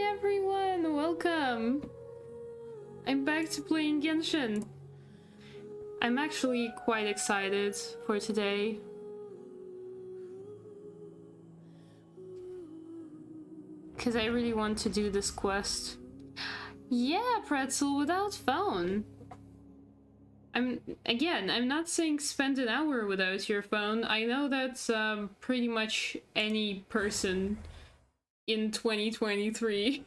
everyone! Welcome! I'm back to playing Genshin. I'm actually quite excited for today. Because I really want to do this quest. Yeah, Pretzel, without phone. I'm not saying spend an hour without your phone. I know that's pretty much any person in 2023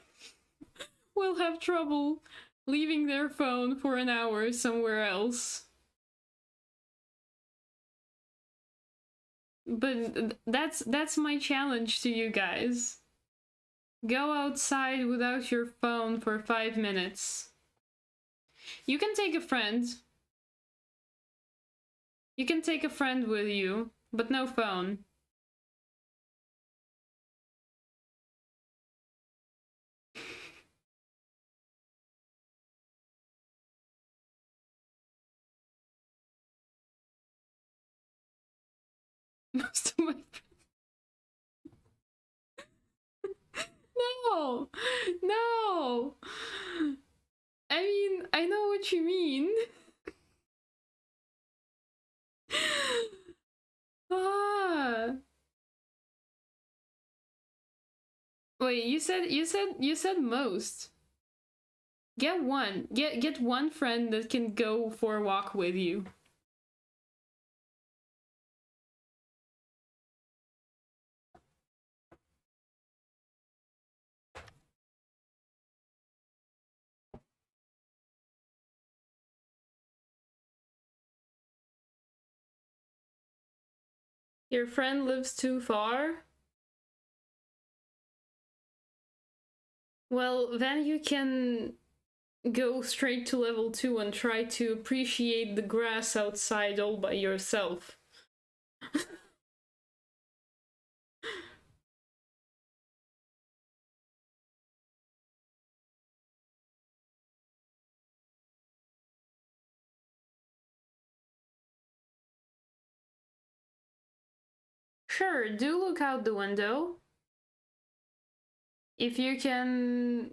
will have trouble leaving their phone for an hour somewhere else. But that's my challenge to you guys. Go outside without your phone for 5 minutes. You can take a friend. You can take a friend with you, but no phone. Most of my No! No! I mean, I know what you mean. Ah. Wait, you said most. Get one. Get one friend that can go for a walk with you. Your friend lives too far? Well, then you can go straight to level 2 and try to appreciate the grass outside all by yourself. Sure, do look out the window. If you can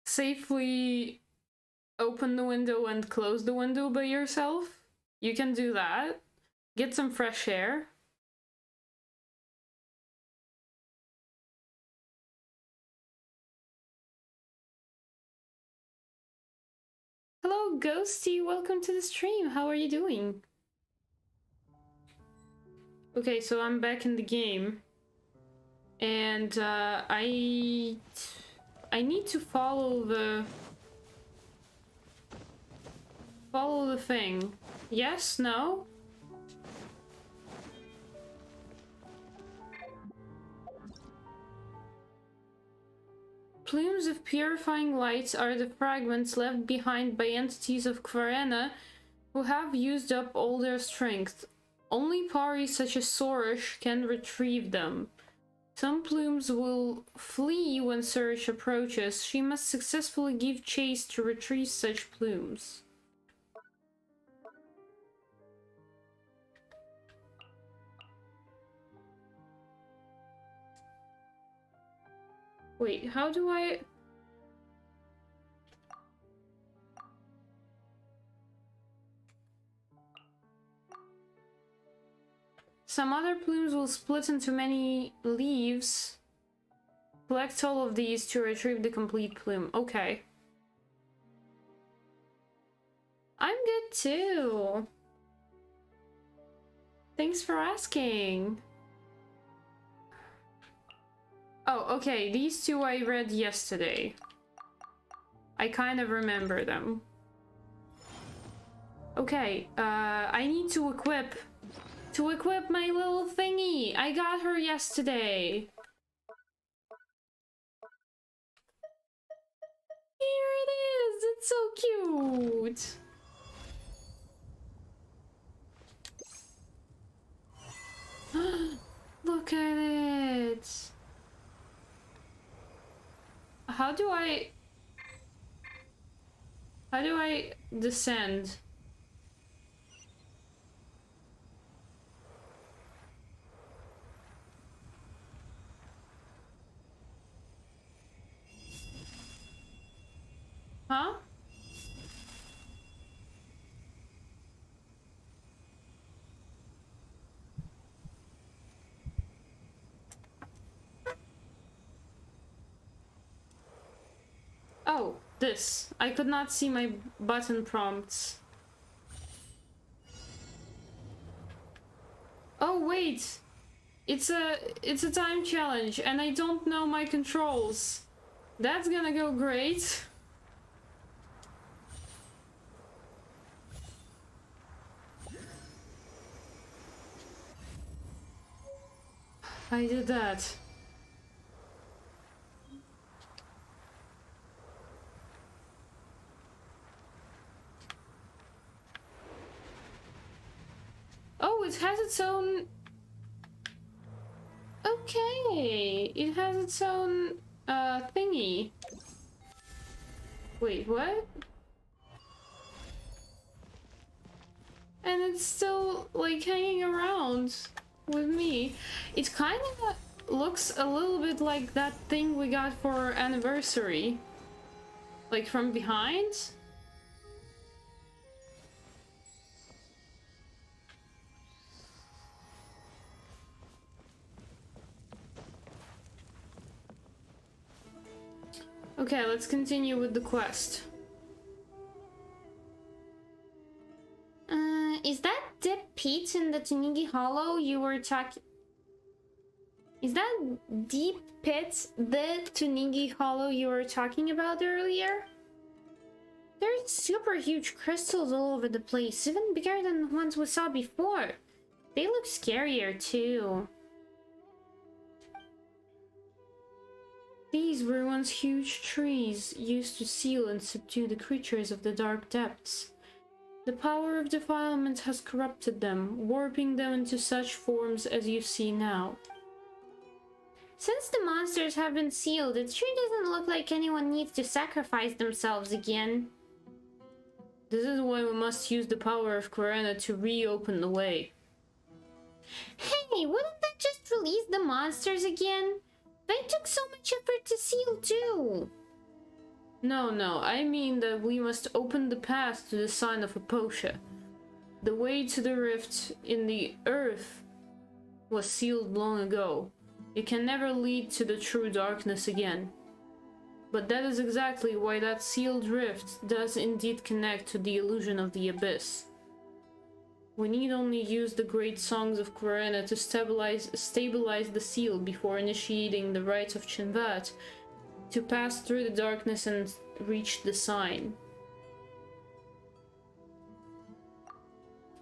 safely open the window and close the window by yourself, you can do that. Get some fresh air. Hello, Ghosty, welcome to the stream. How are you doing? Okay, so I'm back in the game. And I need to follow the thing. Yes? No? Plumes of purifying lights are the fragments left behind by entities of Kvarena who have used up all their strength. Only Pari such as Sorish can retrieve them. Some plumes will flee when Sorish approaches. She must successfully give chase to retrieve such plumes. Wait, how do I... Some other plumes will split into many leaves. Collect all of these to retrieve the complete plume. Okay. I'm good too. Thanks for asking. Oh, okay. These two I read yesterday. I kind of remember them. Okay, I need to equip my little thingy. I got her yesterday. Here it is. It's so cute. Look at it. How do I descend? Huh? Oh, this. I could not see my button prompts. Oh, wait. It's a time challenge and I don't know my controls. That's gonna go great. I did that. Oh, it has its own... Okay, it has its own, thingy. Wait, what? And it's still, like, hanging around with me. It kind of looks a little bit like that thing we got for our anniversary. Like, from behind? Okay, let's continue with the quest. Is that the pit in the Tanigi Hollow you were talking... Is that deep pit the Tanigi Hollow you were talking about earlier? There's super huge crystals all over the place, even bigger than the ones we saw before. They look scarier too. These were once huge trees, used to seal and subdue the creatures of the dark depths. The power of defilement has corrupted them, warping them into such forms as you see now. Since the monsters have been sealed, it sure doesn't look like anyone needs to sacrifice themselves again. This is why we must use the power of Querena to reopen the way. Hey, wouldn't that just release the monsters again? They took so much effort to seal too. No, I mean that we must open the path to the sign of Aposha. The way to the rift in the earth was sealed long ago. It can never lead to the true darkness again. But that is exactly why that sealed rift does indeed connect to the illusion of the abyss. We need only use the great songs of Querena to stabilize the seal before initiating the rites of Chinvat, to pass through the darkness and reach the sign.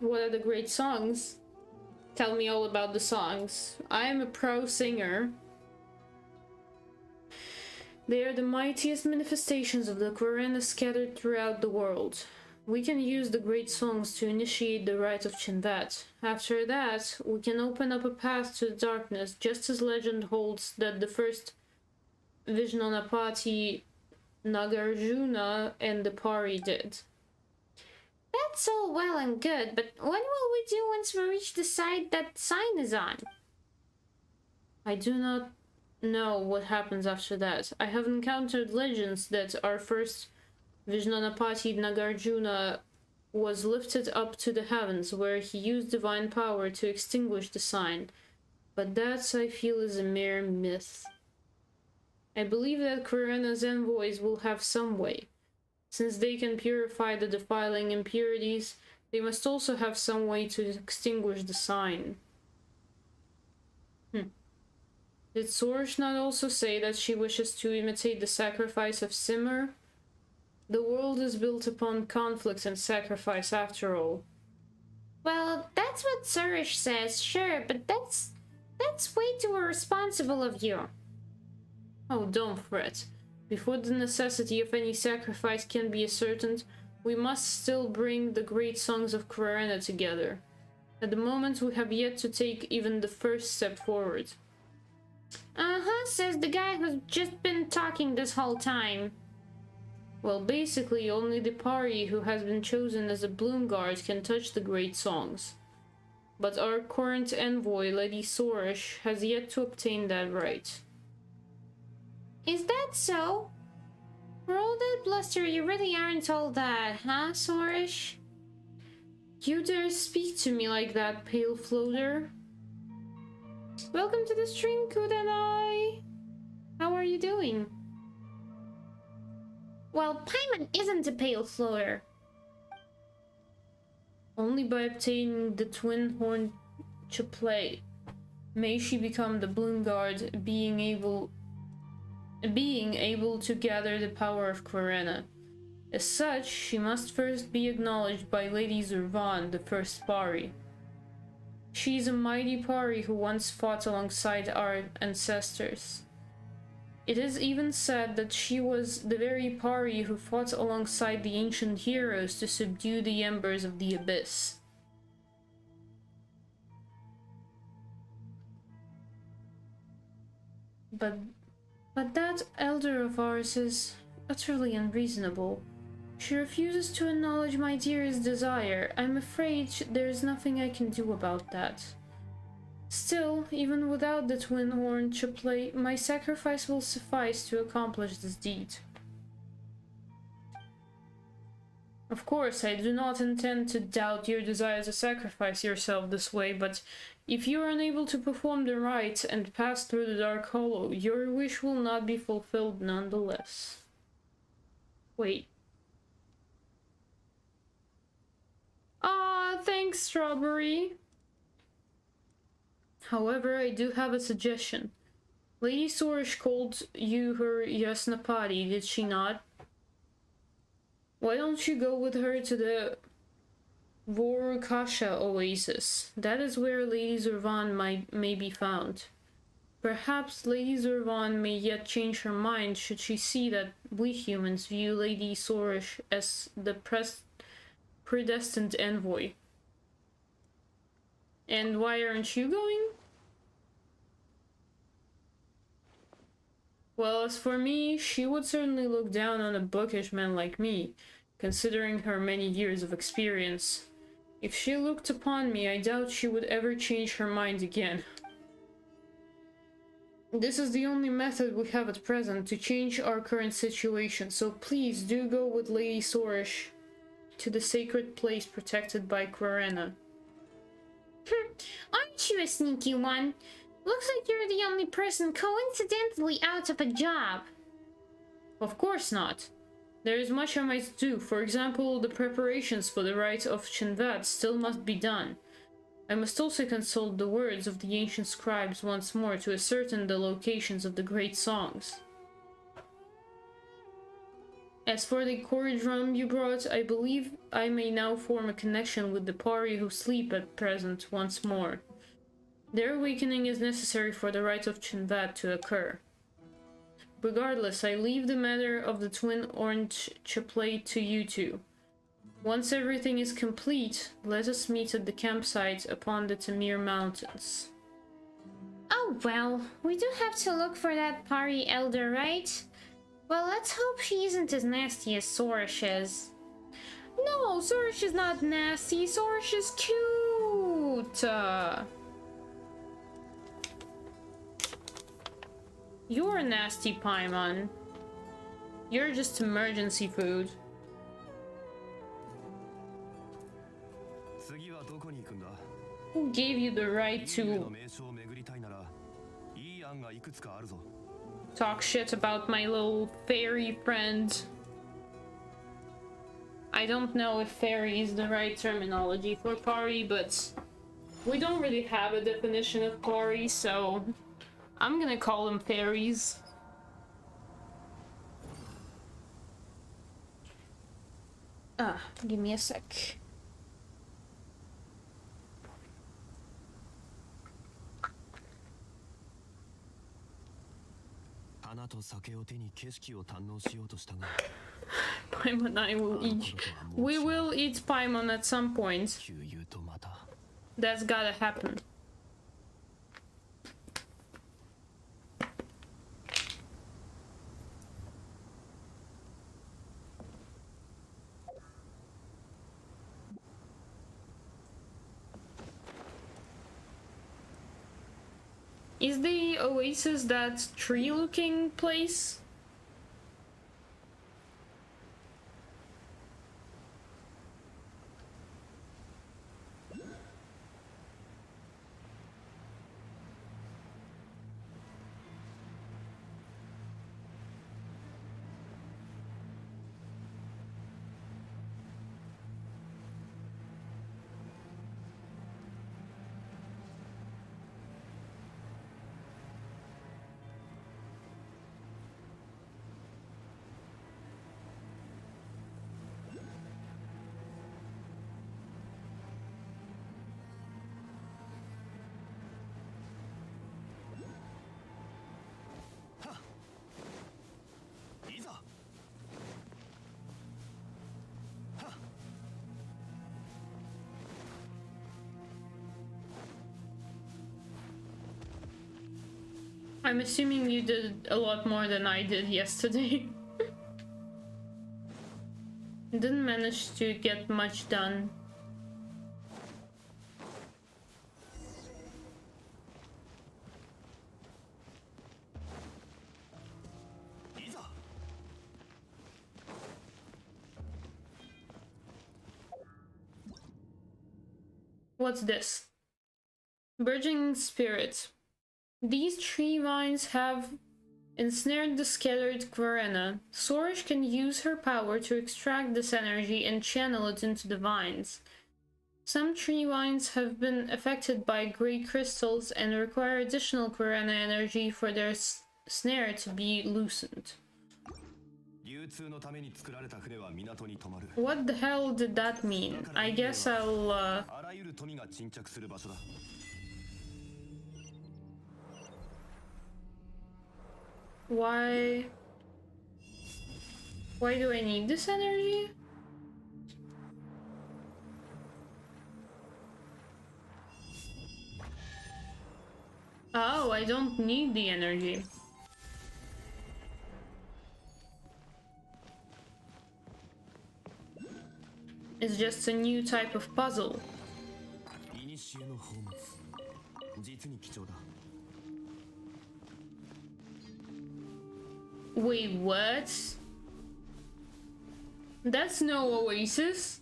What are the great songs? Tell me all about the songs. I am a pro singer. They are the mightiest manifestations of the Querena scattered throughout the world. We can use the great songs to initiate the rite of Chinvat. After that, we can open up a path to the darkness, just as legend holds that the first Vishnonapati, Nagarjuna, and the Pari did. That's all well and good, but what will we do once we reach the side that sign is on? I do not know what happens after that. I have encountered legends that our first Vishnonapati Nagarjuna was lifted up to the heavens, where he used divine power to extinguish the sign. But that, I feel, is a mere myth. I believe that Querena's envoys will have some way. Since they can purify the defiling impurities, they must also have some way to extinguish the sign. Did Sorosh not also say that she wishes to imitate the sacrifice of Simmer? The world is built upon conflict and sacrifice after all. Well, that's what Sorosh says, sure, but that's way too irresponsible of you. Oh, don't fret. Before the necessity of any sacrifice can be ascertained, we must still bring the great songs of Querena together. At the moment, we have yet to take even the first step forward. Says the guy who's just been talking this whole time. Well, basically, only the Pari who has been chosen as a Bloom Guard can touch the great songs. But our current envoy, Lady Sorosh, has yet to obtain that right. Is that so? For all that bluster, you really aren't all that, huh, Sorish? You dare speak to me like that, pale floater? Welcome to the stream, Kudenai! How are you doing? Well, Paimon isn't a pale floater. Only by obtaining the twin-horned chaplet may she become the Bloomguard, being able to gather the power of Querena. As such, she must first be acknowledged by Lady Zurvan, the first Pari. She is a mighty Pari who once fought alongside our ancestors. It is even said that she was the very Pari who fought alongside the ancient heroes to subdue the embers of the abyss. But that elder of ours is utterly unreasonable. She refuses to acknowledge my dearest desire. I'm afraid there is nothing I can do about that. Still, even without the twin-horned chaplet, my sacrifice will suffice to accomplish this deed. Of course, I do not intend to doubt your desire to sacrifice yourself this way, but if you are unable to perform the rite and pass through the Dark Hollow, your wish will not be fulfilled nonetheless. Wait. Ah, thanks, Strawberry. However, I do have a suggestion. Lady Sorish called you her Yasnapati, did she not? Why don't you go with her to the Vorukasha oasis? That is where Lady Zurvan may be found. Perhaps Lady Zurvan may yet change her mind should she see that we humans view Lady Sorish as the predestined envoy. And why aren't you going? Well, as for me, she would certainly look down on a bookish man like me, considering her many years of experience. If she looked upon me, I doubt she would ever change her mind again. This is the only method we have at present to change our current situation, so please do go with Lady Sorish to the sacred place protected by Querena. Aren't you a sneaky one? Looks like you're the only person coincidentally out of a job. Of course not. There is much I might do. For example, the preparations for the rite of Chinvat still must be done. I must also consult the words of the ancient scribes once more to ascertain the locations of the great songs. As for the corridrum you brought, I believe I may now form a connection with the Pari who sleep at present once more. Their awakening is necessary for the rite of Chinvat to occur. Regardless, I leave the matter of the twin orange chaplet to you two. Once everything is complete, let us meet at the campsite upon the Tamir Mountains. Oh well, we do have to look for that Pari elder, right? Well, let's hope she isn't as nasty as Sorish is. No, Sorish is not nasty, Sorish is cute! You're a nasty Paimon. You're just emergency food. Who gave you the right to talk shit about my little fairy friend? I don't know if fairy is the right terminology for Pari, but we don't really have a definition of Pari, so I'm gonna call them fairies. Give me a sec. Paimon and I will eat. We will eat Paimon at some point. That's gotta happen. Is the oasis that tree-looking place? I'm assuming you did a lot more than I did yesterday. Didn't manage to get much done. What's this? Burgeoning spirit. These tree vines have ensnared the scattered Guarena. Sorish can use her power to extract this energy and channel it into the vines. Some tree vines have been affected by grey crystals and require additional Guarena energy for their snare to be loosened. What the hell did that mean? I guess I'll Why do I need this energy? Oh, I don't need the energy. It's just a new type of puzzle. Wait, what? That's no oasis.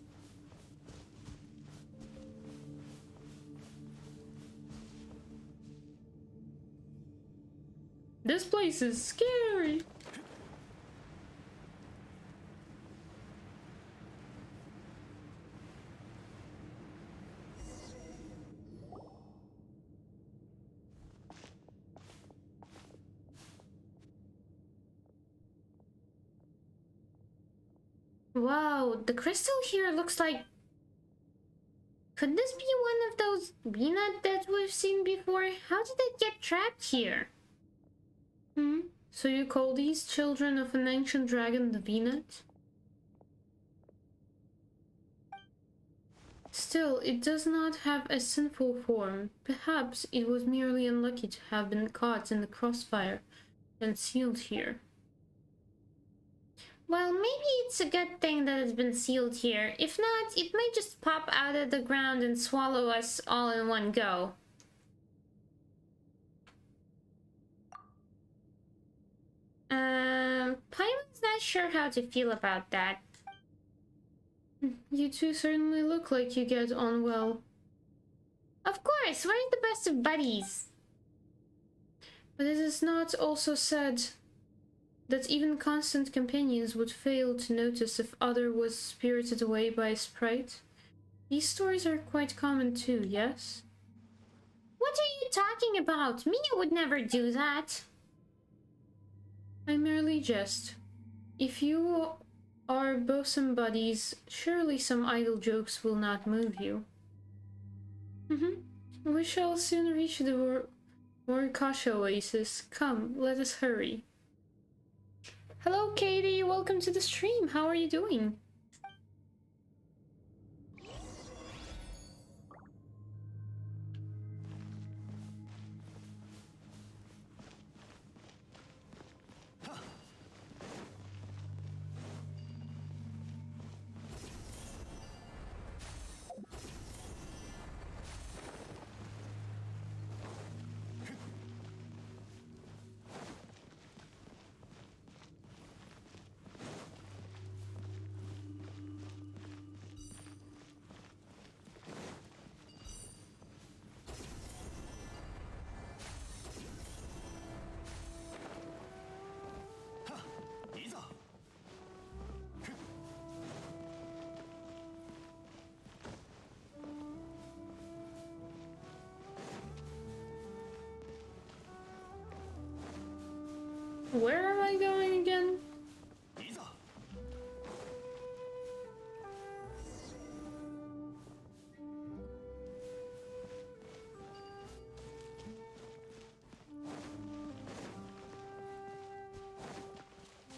This place is scary. Wow, the crystal here looks like... Could this be one of those Venat that we've seen before? How did it get trapped here? So you call these children of an ancient dragon the Venat? Still, it does not have a sinful form. Perhaps it was merely unlucky to have been caught in the crossfire and sealed here. Well, maybe it's a good thing that it's been sealed here. If not, it might just pop out of the ground and swallow us all in one go. Paimon's not sure how to feel about that. You two certainly look like you get on well. Of course, we're the best of buddies. But it is not also said that even constant companions would fail to notice if other was spirited away by a sprite. These stories are quite common too, yes? What are you talking about? Mina would never do that. I merely jest. If you are bosom buddies, surely some idle jokes will not move you. We shall soon reach the Morikasha Oasis. Come, let us hurry. Hello, Katie. Welcome to the stream. How are you doing? Where am I going again?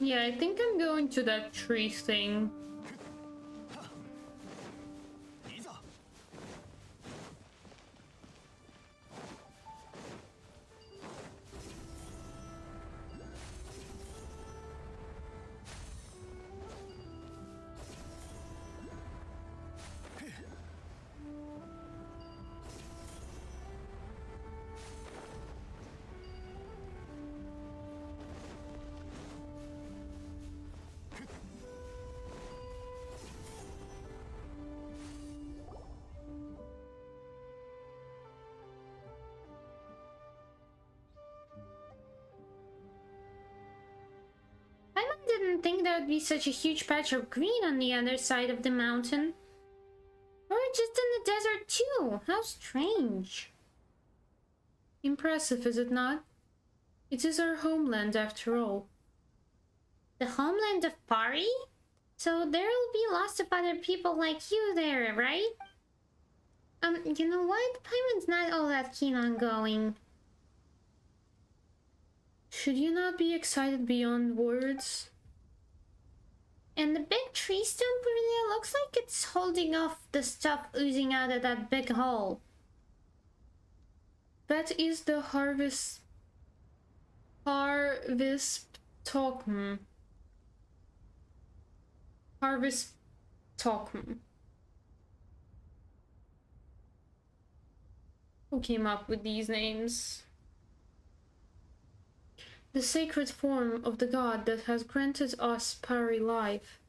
Yeah, I think I'm going to that tree thing. didn't think there would be such a huge patch of green on the other side of the mountain. We're just in the desert too. How strange. Impressive, is it not? It is our homeland after all. The homeland of Pari? So there'll be lots of other people like you there, right? You know what? Paimon's not all that keen on going. Should you not be excited beyond words? And the big tree stump really looks like it's holding off the stuff oozing out of that big hole. That is the harvest Tokum. Harvest Tokum. Who came up with these names? The sacred form of the god that has granted us Pari life.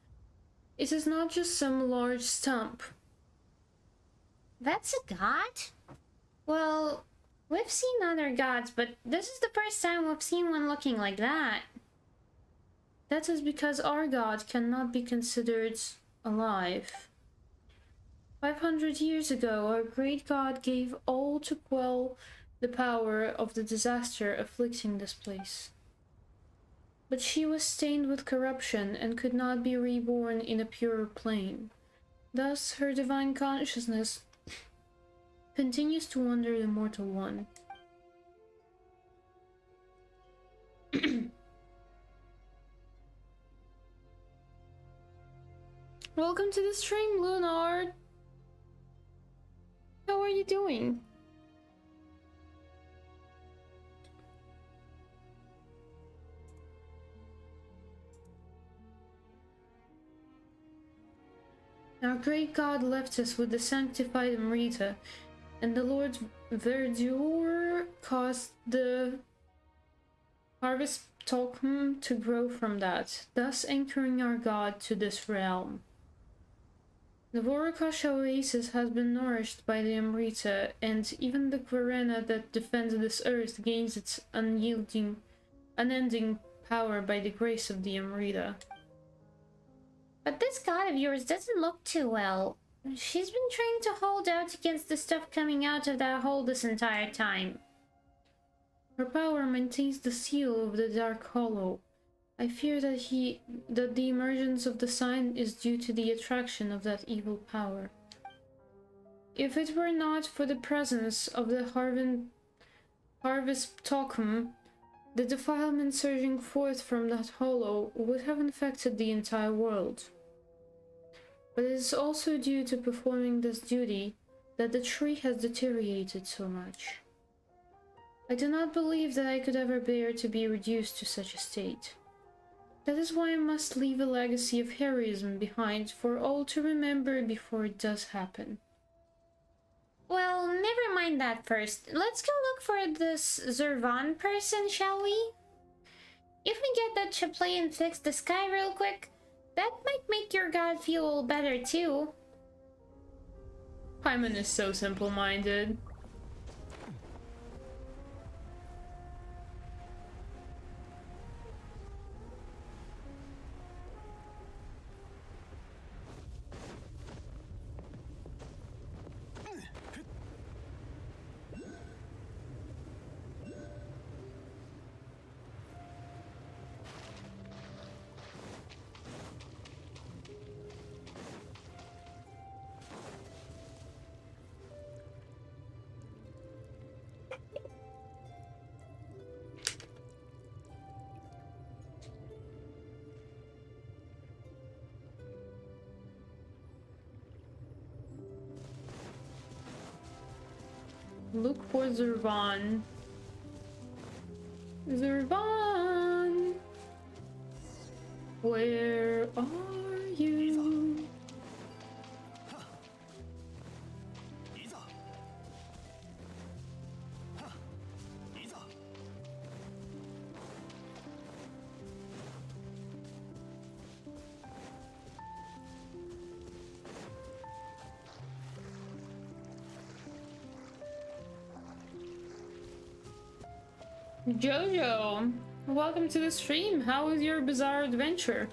It is not just some large stump. That's a god? Well, we've seen other gods, but this is the first time we've seen one looking like that. That is because our god cannot be considered alive. 500 years ago, our great god gave all to quell the power of the disaster afflicting this place. But she was stained with corruption and could not be reborn in a pure plane. Thus, her divine consciousness continues to wander the mortal one. Welcome to the stream, Lunard! How are you doing? Our great god left us with the sanctified Amrita, and the Lord Verdure caused the harvest Tokum to grow from that, thus anchoring our god to this realm. The Vorakash oasis has been nourished by the Amrita, and even the Guarena that defends this earth gains its unending power by the grace of the Amrita. But this god of yours doesn't look too well. She's been trying to hold out against the stuff coming out of that hole this entire time. Her power maintains the seal of the Dark Hollow. I fear that the emergence of the sign is due to the attraction of that evil power. If it were not for the presence of the harvest Tokum, the defilement surging forth from that hollow would have infected the entire world. But it is also due to performing this duty that the tree has deteriorated so much. I do not believe that I could ever bear to be reduced to such a state. That is why I must leave a legacy of heroism behind for all to remember before it does happen. Well, never mind that first. Let's go look for this Zervan person, shall we? If we get that chip play and fix the sky real quick, that might make your god feel better too. Paimon is so simple-minded. Look for Zervan. Zervan! Where are you? Jojo, welcome to the stream. How was your bizarre adventure?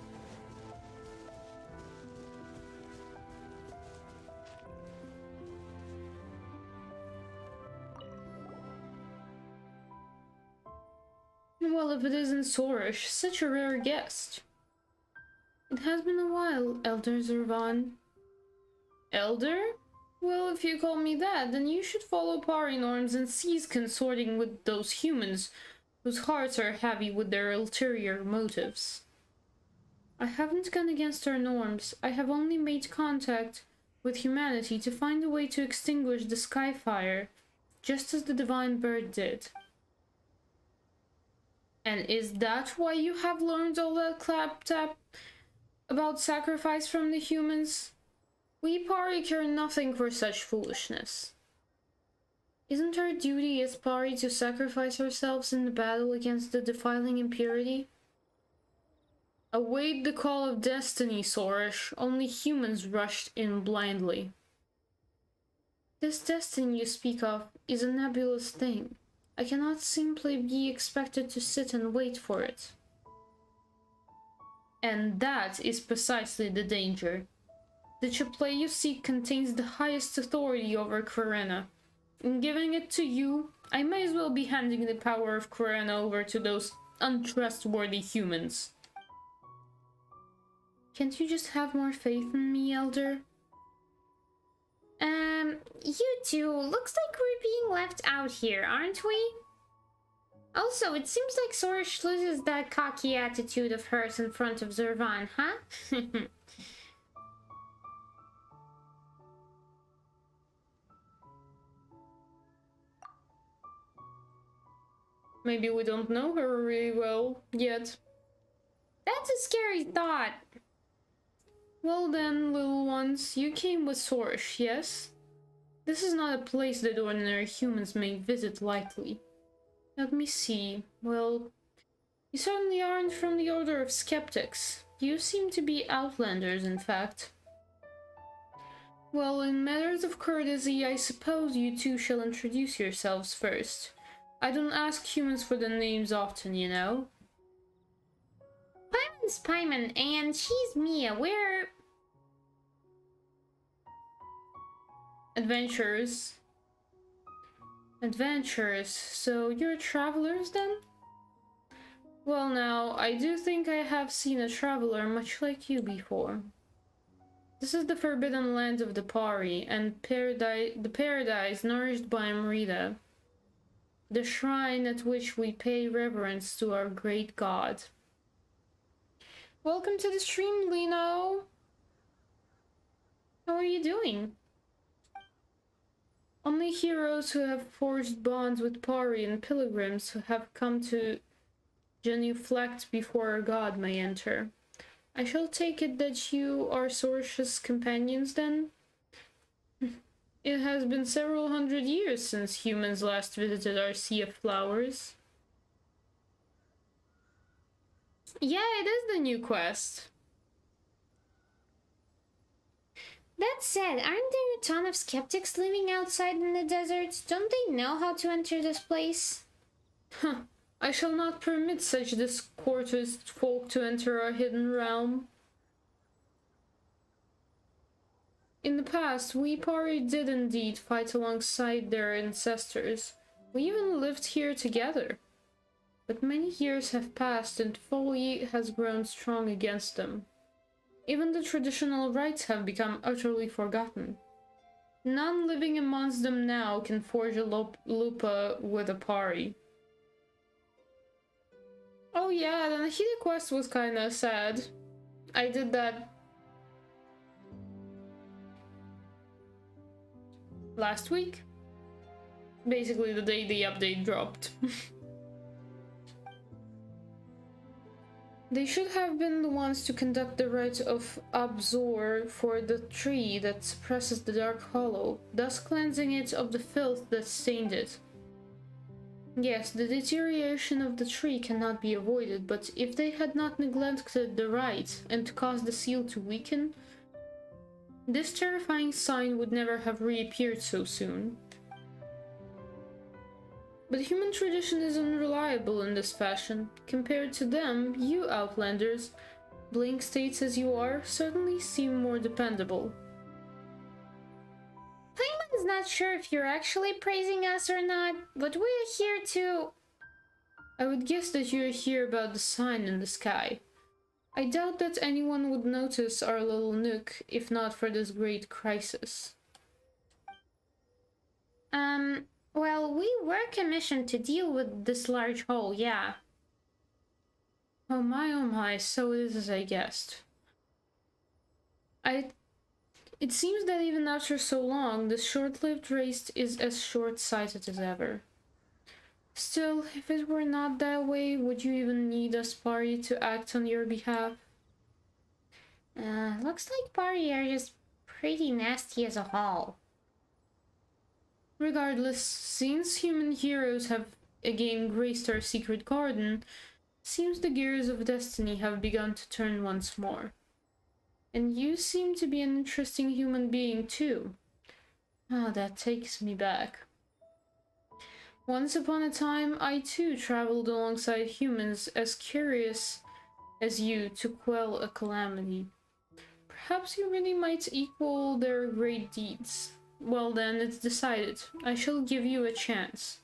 Well, if it isn't Sorish, such a rare guest. It has been a while, Elder Zervan. Elder? Well, if you call me that, then you should follow Pari norms and cease consorting with those humans whose hearts are heavy with their ulterior motives. I haven't gone against our norms. I have only made contact with humanity to find a way to extinguish the Skyfire, just as the Divine Bird did. And is that why you have learned all that claptrap about sacrifice from the humans? We Pari care nothing for such foolishness. Isn't our duty as Pari to sacrifice ourselves in the battle against the defiling impurity? Await the call of destiny, Sorish. Only humans rushed in blindly. This destiny you speak of is a nebulous thing. I cannot simply be expected to sit and wait for it. And that is precisely the danger. The chaplain you seek contains the highest authority over Querena. In giving it to you, I may as well be handing the power of Querena over to those untrustworthy humans. Can't you just have more faith in me, Elder? You two, looks like we're being left out here, aren't we? Also, it seems like Sorish loses that cocky attitude of hers in front of Zervan, huh? Maybe we don't know her really well yet. That's a scary thought. Well then, little ones, you came with Sorish, yes? This is not a place that ordinary humans may visit lightly. Let me see. Well, you certainly aren't from the order of skeptics. You seem to be outlanders, in fact. Well, in matters of courtesy, I suppose you two shall introduce yourselves first. I don't ask humans for their names often, you know. Paimon's Paimon, and she's Mia. We're... Adventurers. Adventurers. So you're travelers then? Well now, I do think I have seen a traveler much like you before. This is the forbidden land of the Pari, and the paradise nourished by Amrita. The shrine at which we pay reverence to our great god. Welcome to the stream, Lino! How are you doing? Only heroes who have forged bonds with Pari and pilgrims who have come to genuflect before our god may enter. I shall take it that you are Sorish's companions then? It has been several hundred years since humans last visited our Sea of Flowers. Yeah, it is the new quest. That said, aren't there a ton of skeptics living outside in the deserts? Don't they know how to enter this place? Huh. I shall not permit such discourteous folk to enter our hidden realm. In the past, we Pari did indeed fight alongside their ancestors. We even lived here together. But many years have passed and folly has grown strong against them. Even the traditional rites have become utterly forgotten. None living amongst them now can forge a lupa with a Pari. Oh yeah, the Nahida quest was kinda sad. I did that last week? Basically the day the update dropped. They should have been the ones to conduct the rite of Abzor for the tree that suppresses the Dark Hollow, thus cleansing it of the filth that stained it. Yes, the deterioration of the tree cannot be avoided, but if they had not neglected the rite and caused the seal to weaken, this terrifying sign would never have reappeared so soon. But human tradition is unreliable in this fashion. Compared to them, you Outlanders, blank states as you are, certainly seem more dependable. Paimon's not sure if you're actually praising us or not, but we're here to... I would guess that you're here about the sign in the sky. I doubt that anyone would notice our little nook if not for this great crisis. Well, we were commissioned to deal with this large hole, yeah. Oh my, so it is as I guessed. It seems that even after so long, this short-lived race is as short-sighted as ever. Still, if it were not that way, would you even need us, Pari, to act on your behalf? Looks like Pari are just pretty nasty as a whole. Regardless, since human heroes have again graced our secret garden, seems the gears of destiny have begun to turn once more. And you seem to be an interesting human being too. Ah, that takes me back. Once upon a time, I too traveled alongside humans as curious as you to quell a calamity. Perhaps you really might equal their great deeds. Well then, it's decided. I shall give you a chance.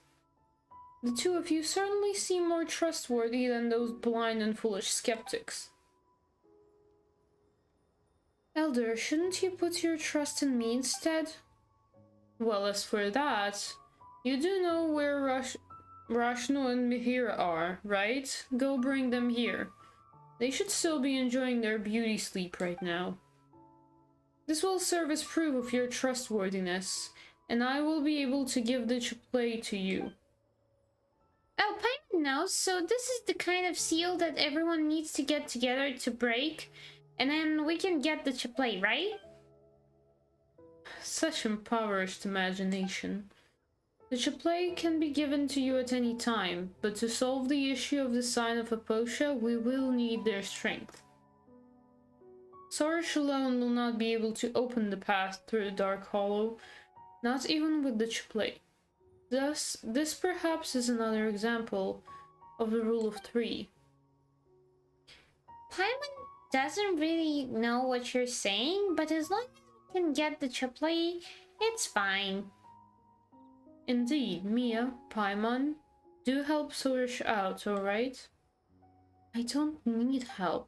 The two of you certainly seem more trustworthy than those blind and foolish skeptics. Elder, shouldn't you put your trust in me instead? Well, as for that, you do know where Rashno and Mihira are, right? Go bring them here. They should still be enjoying their beauty sleep right now. This will serve as proof of your trustworthiness, and I will be able to give the chaplay to you. Oh, Paimon knows, so this is the kind of seal that everyone needs to get together to break, and then we can get the chaplay, right? Such impoverished imagination. The chaplay can be given to you at any time, but to solve the issue of the sign of Aposha, we will need their strength. Sorish alone will not be able to open the path through the Dark Hollow, not even with the chaplay. Thus, this perhaps is another example of the rule of three. Paimon doesn't really know what you're saying, but as long as we can get the chaplay, it's fine. Indeed, Mia, Paimon, do help Sorish out, alright? I don't need help.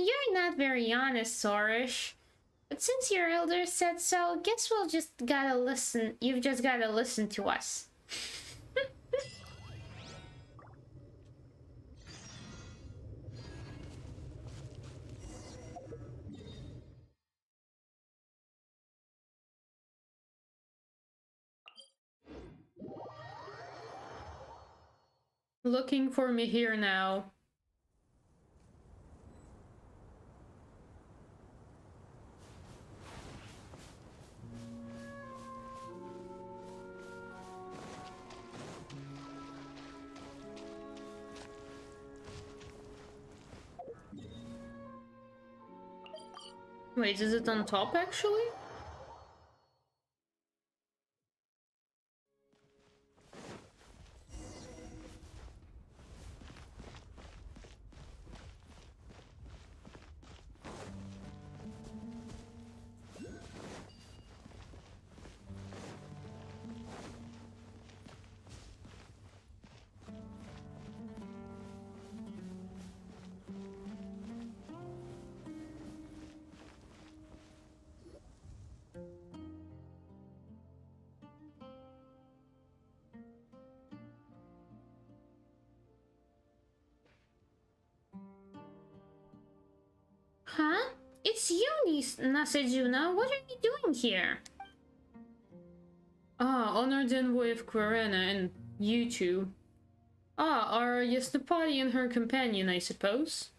You're not very honest, Sorish. But since your elder said so, guess we'll just gotta listen. You've just gotta listen to us. Looking for me here now. Wait, is it on top actually? Huh? It's you, Nasejuna. What are you doing here? Ah, honored envoy of Quarena, and you two. Ah, are Yasnapati and her companion, I suppose?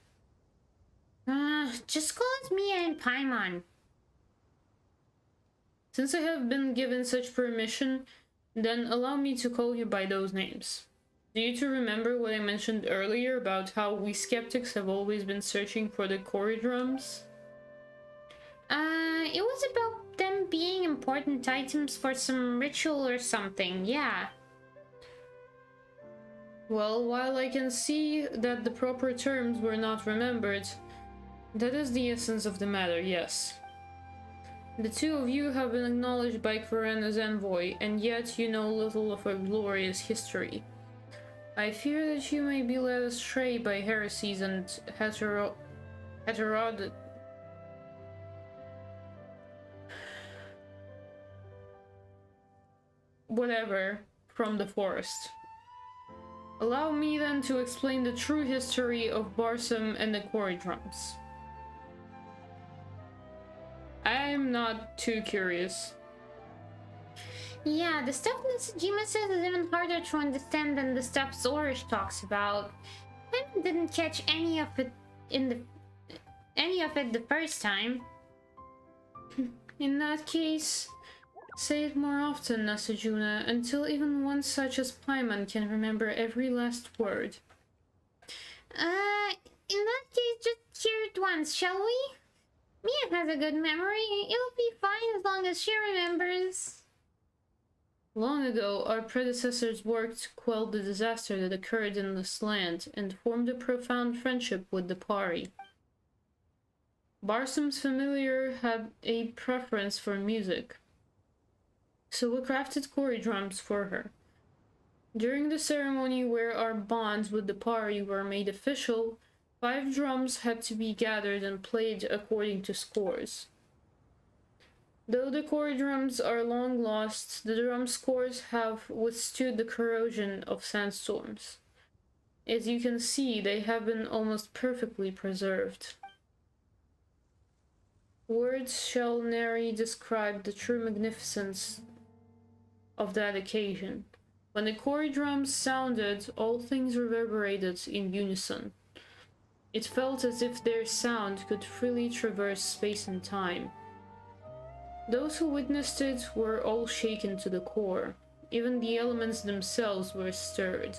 Just call us Mia and Paimon. Since I have been given such permission, then allow me to call you by those names. Do you two remember what I mentioned earlier about how we skeptics have always been searching for the corridrums? It was about them being important items for some ritual or something, yeah. Well, while I can see that the proper terms were not remembered, that is the essence of the matter, yes. The two of you have been acknowledged by Corena's envoy, and yet you know little of her glorious history. I fear that you may be led astray by heresies and whatever from the forest. Allow me then to explain the true history of Barsum and the quarry drums. I'm not too curious. Yeah, the stuff Najima says is even harder to understand than the stuff Zorish talks about. I didn't catch any of it the first time. In that case, say it more often, Nasajuna, until even one such as Paimon can remember every last word. In that case, just hear it once, shall we? Mia has a good memory. It'll be fine as long as she remembers. Long ago, our predecessors worked to quell the disaster that occurred in this land and formed a profound friendship with the Pari. Barsum's familiar had a preference for music, so we crafted quarry drums for her. During the ceremony where our bonds with the Pari were made official, 5 drums had to be gathered and played according to scores. Though the quarry drums are long lost, the drum scores have withstood the corrosion of sandstorms. As you can see, they have been almost perfectly preserved. Words shall nary describe the true magnificence of that occasion. When the quarry drums sounded, all things reverberated in unison. It felt as if their sound could freely traverse space and time. Those who witnessed it were all shaken to the core. Even the elements themselves were stirred.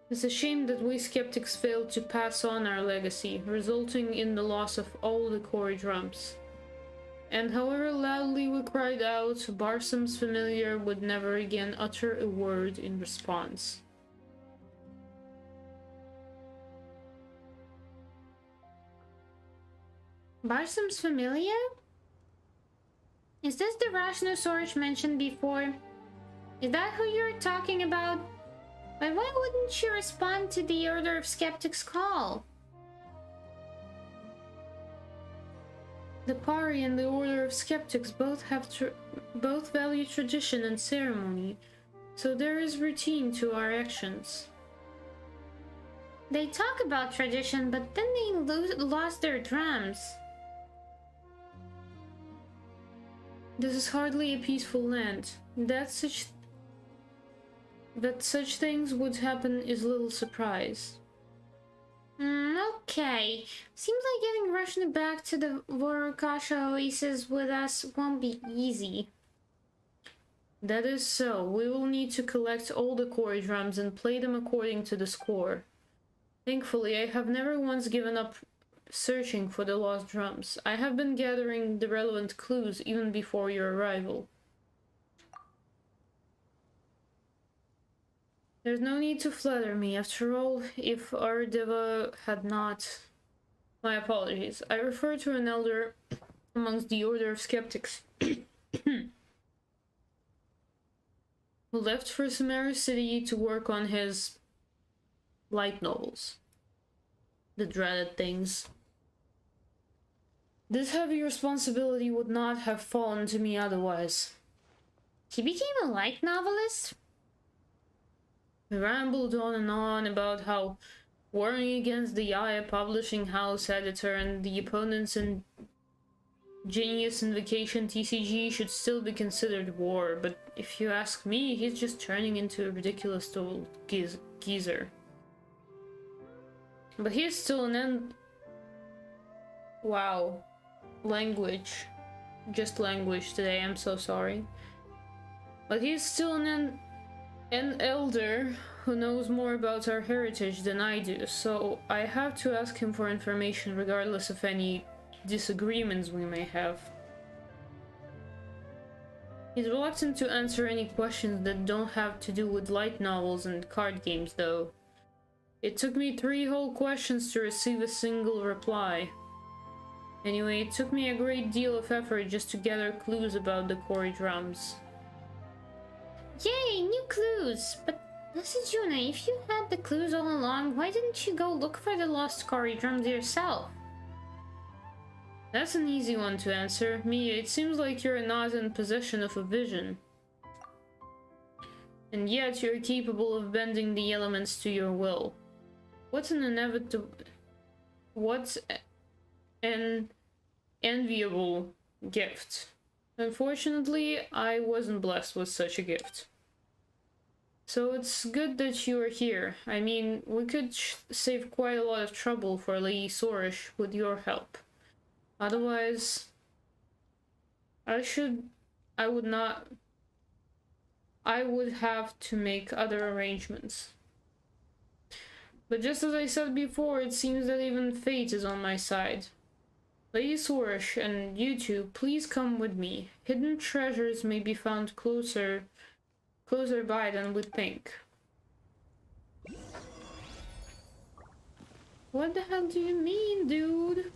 It's a shame that we skeptics failed to pass on our legacy, resulting in the loss of all the quarry drums. And however loudly we cried out, Barsum's familiar would never again utter a word in response. Barsum's familiar? Is this the Rashnosaurus mentioned before? Is that who you're talking about? But why wouldn't you respond to the Order of Skeptics' call? The Pari and the Order of Skeptics both value tradition and ceremony, so there is routine to our actions. They talk about tradition, but then they lost their drums. This is hardly a peaceful land. That such things would happen is little surprise. Okay. Seems like getting Russian back to the Vorukasha Oasis with us won't be easy. That is so. We will need to collect all the quarry drums and play them according to the score. Thankfully, I have never once given up searching for the lost drums. I have been gathering the relevant clues even before your arrival. There's no need to flatter me. After all, if our Deva had not... My apologies. I refer to an elder amongst the Order of Skeptics who left for Sumeru City to work on his light novels. The dreaded things. This heavy responsibility would not have fallen to me otherwise. He became a light novelist? We rambled on and on about how warring against the Aya publishing house editor and the opponents in Genius Invocation TCG should still be considered war, but if you ask me, he's just turning into a ridiculous old geezer. But he's still an Wow. Language. Just language today, I'm so sorry. But he's still an an elder who knows more about our heritage than I do, so I have to ask him for information regardless of any disagreements we may have. He's reluctant to answer any questions that don't have to do with light novels and card games, though. It took me 3 whole questions to receive a single reply. Anyway, it took me a great deal of effort just to gather clues about the Quarry drums. Yay, new clues! But Nasajuna, if you had the clues all along, why didn't you go look for the lost Quarry drums yourself? That's an easy one to answer. Mia, it seems like you're not in possession of a vision. And yet you're capable of bending the elements to your will. What's an enviable gift. Unfortunately, I wasn't blessed with such a gift. So it's good that you are here. I mean, we could save quite a lot of trouble for Lady Sorish with your help. Otherwise, I would have to make other arrangements. But just as I said before, it seems that even fate is on my side. Lady Sorish and you two, please come with me. Hidden treasures may be found closer by than we think. What the hell do you mean, dude?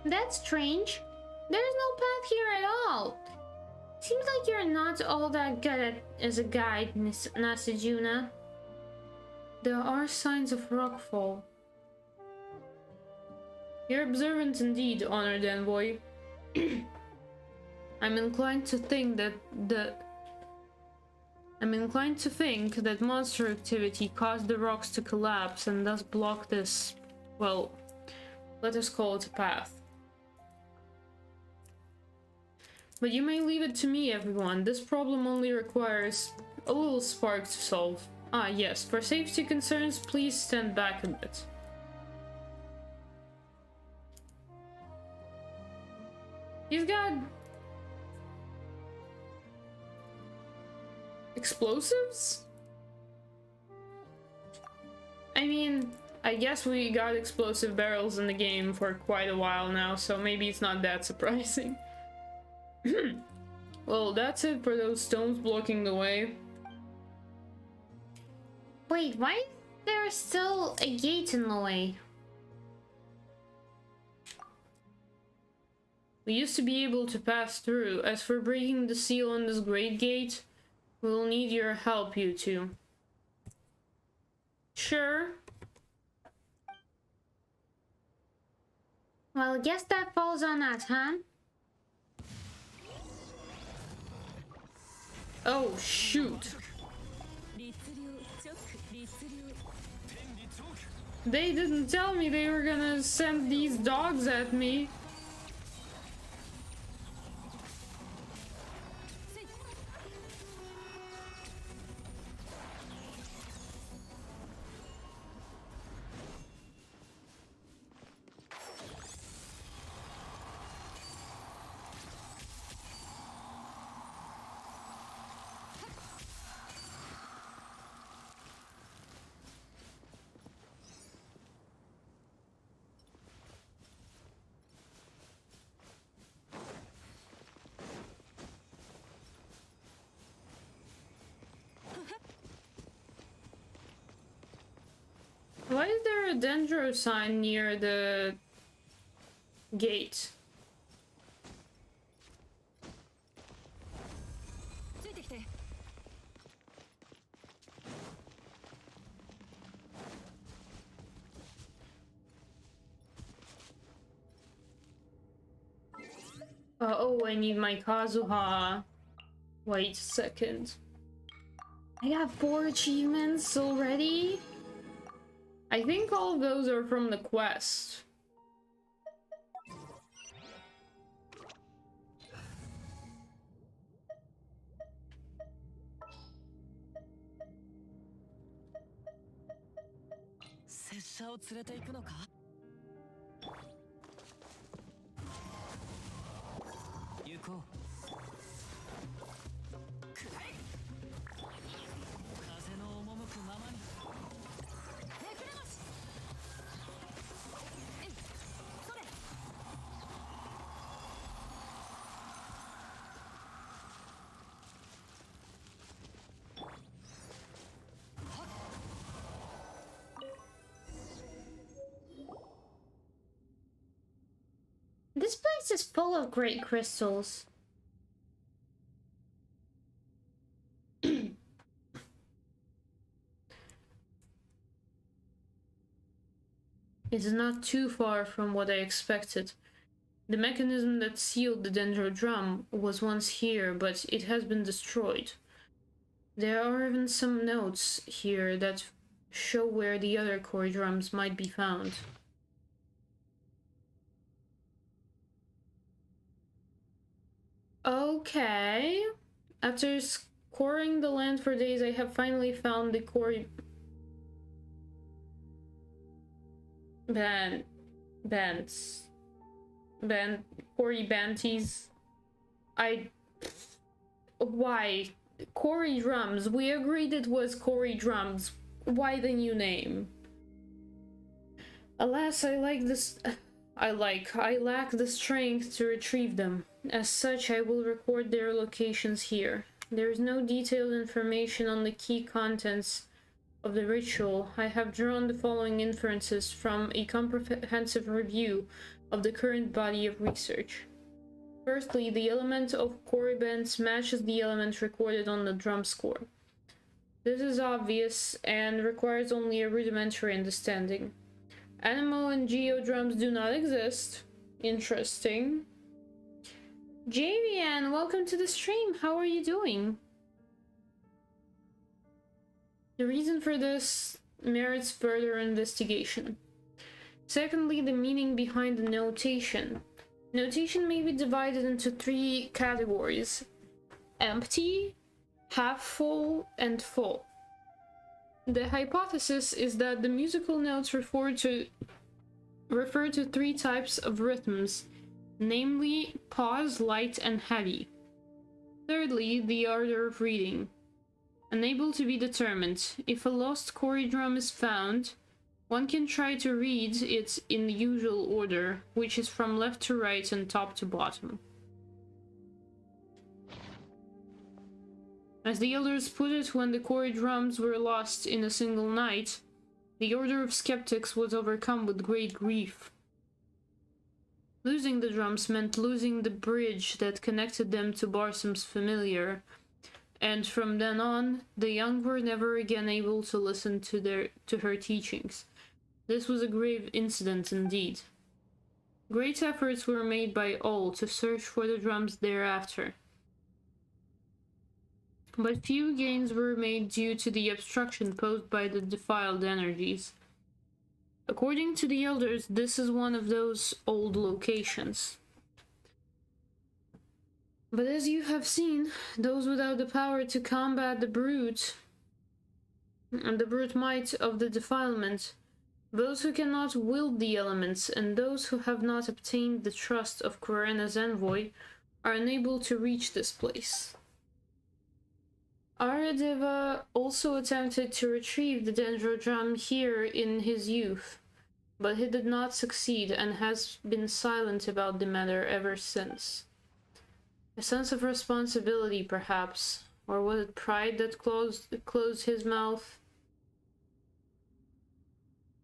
That's strange. There's no path here at all. Seems like you're not all that good as a guide, Miss Nasajuna. There are signs of rockfall. You're observant indeed, honored envoy. I'm inclined to think that monster activity caused the rocks to collapse and thus block this, well, let us call it a path. But you may leave it to me, everyone. This problem only requires a little spark to solve. Ah, yes, for safety concerns, please stand back a bit. He's got explosives? I mean, I guess we got explosive barrels in the game for quite a while now, so maybe it's not that surprising. Well, that's it for those stones blocking the way. Wait, why is there still a gate in the way? We used to be able to pass through. As for breaking the seal on this great gate, we'll need your help, you two. Sure. Well, I guess that falls on us, huh? Oh, shoot. They didn't tell me they were gonna send these dogs at me. Why is there a dendro sign near the gate? Oh, I need my Kazuha. Wait a second. I got 4 achievements already? I think all of those are from the quest. 者を連れて行くのか？行こう。くらえ！風の赴くままに。めくれます。えい、それ。This place is full of great crystals. It's not too far from what I expected. The mechanism that sealed the dendrodrum was once here, but it has been destroyed. There are even some notes here that show where the other core drums might be found. Okay. After scouring the land for days, I have finally found the core... Cory Banties. Why? Cory Drums. We agreed it was Cory Drums. Why the new name? Alas, I lack the strength to retrieve them. As such, I will record their locations here. There is no detailed information on the key contents of the ritual. I have drawn the following inferences from a comprehensive review of the current body of research. Firstly, the element of Korribans matches the element recorded on the drum score. This is obvious and requires only a rudimentary understanding. Animo and Geo drums do not exist. Interesting. Javian, welcome to the stream. How are you doing? The reason for this merits further investigation. Secondly, the meaning behind the notation. Notation may be divided into 3 categories: empty, half full, and full. The hypothesis is that the musical notes refer to 3 types of rhythms, namely pause, light, and heavy. Thirdly, the order of reading. Unable to be determined. If a lost Cory drum is found, one can try to read it in the usual order, which is from left to right and top to bottom. As the elders put it, when the Cory drums were lost in a single night, the Order of Skeptics was overcome with great grief. Losing the drums meant losing the bridge that connected them to Barsum's familiar, and from then on, the young were never again able to listen to her teachings. This was a grave incident indeed. Great efforts were made by all to search for the drums thereafter, but few gains were made due to the obstruction posed by the defiled energies. According to the elders, this is one of those old locations. But as you have seen, those without the power to combat the brute might of the defilement, those who cannot wield the elements, and those who have not obtained the trust of Corena's envoy, are unable to reach this place. Aradeva also attempted to retrieve the dendrodrum here in his youth, but he did not succeed and has been silent about the matter ever since. A sense of responsibility, perhaps, or was it pride that closed his mouth?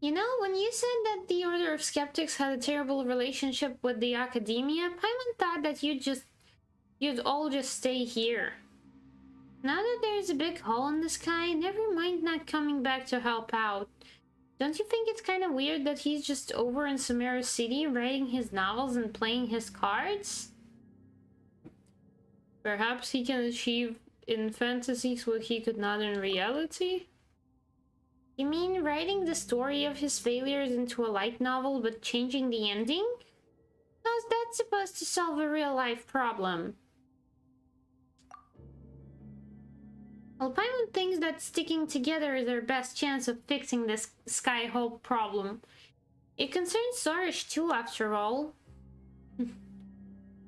You know, when you said that the Order of Skeptics had a terrible relationship with the Academia, Paimon thought that you'd all just stay here. Now that there's a big hole in the sky, never mind not coming back to help out. Don't you think it's kind of weird that he's just over in Sumeru City writing his novels and playing his cards? Perhaps he can achieve in fantasies what he could not in reality? You mean writing the story of his failures into a light novel but changing the ending? How's that supposed to solve a real-life problem? Well, Paimon thinks that sticking together is our best chance of fixing this Skyhope problem. It concerns Sarish too, after all.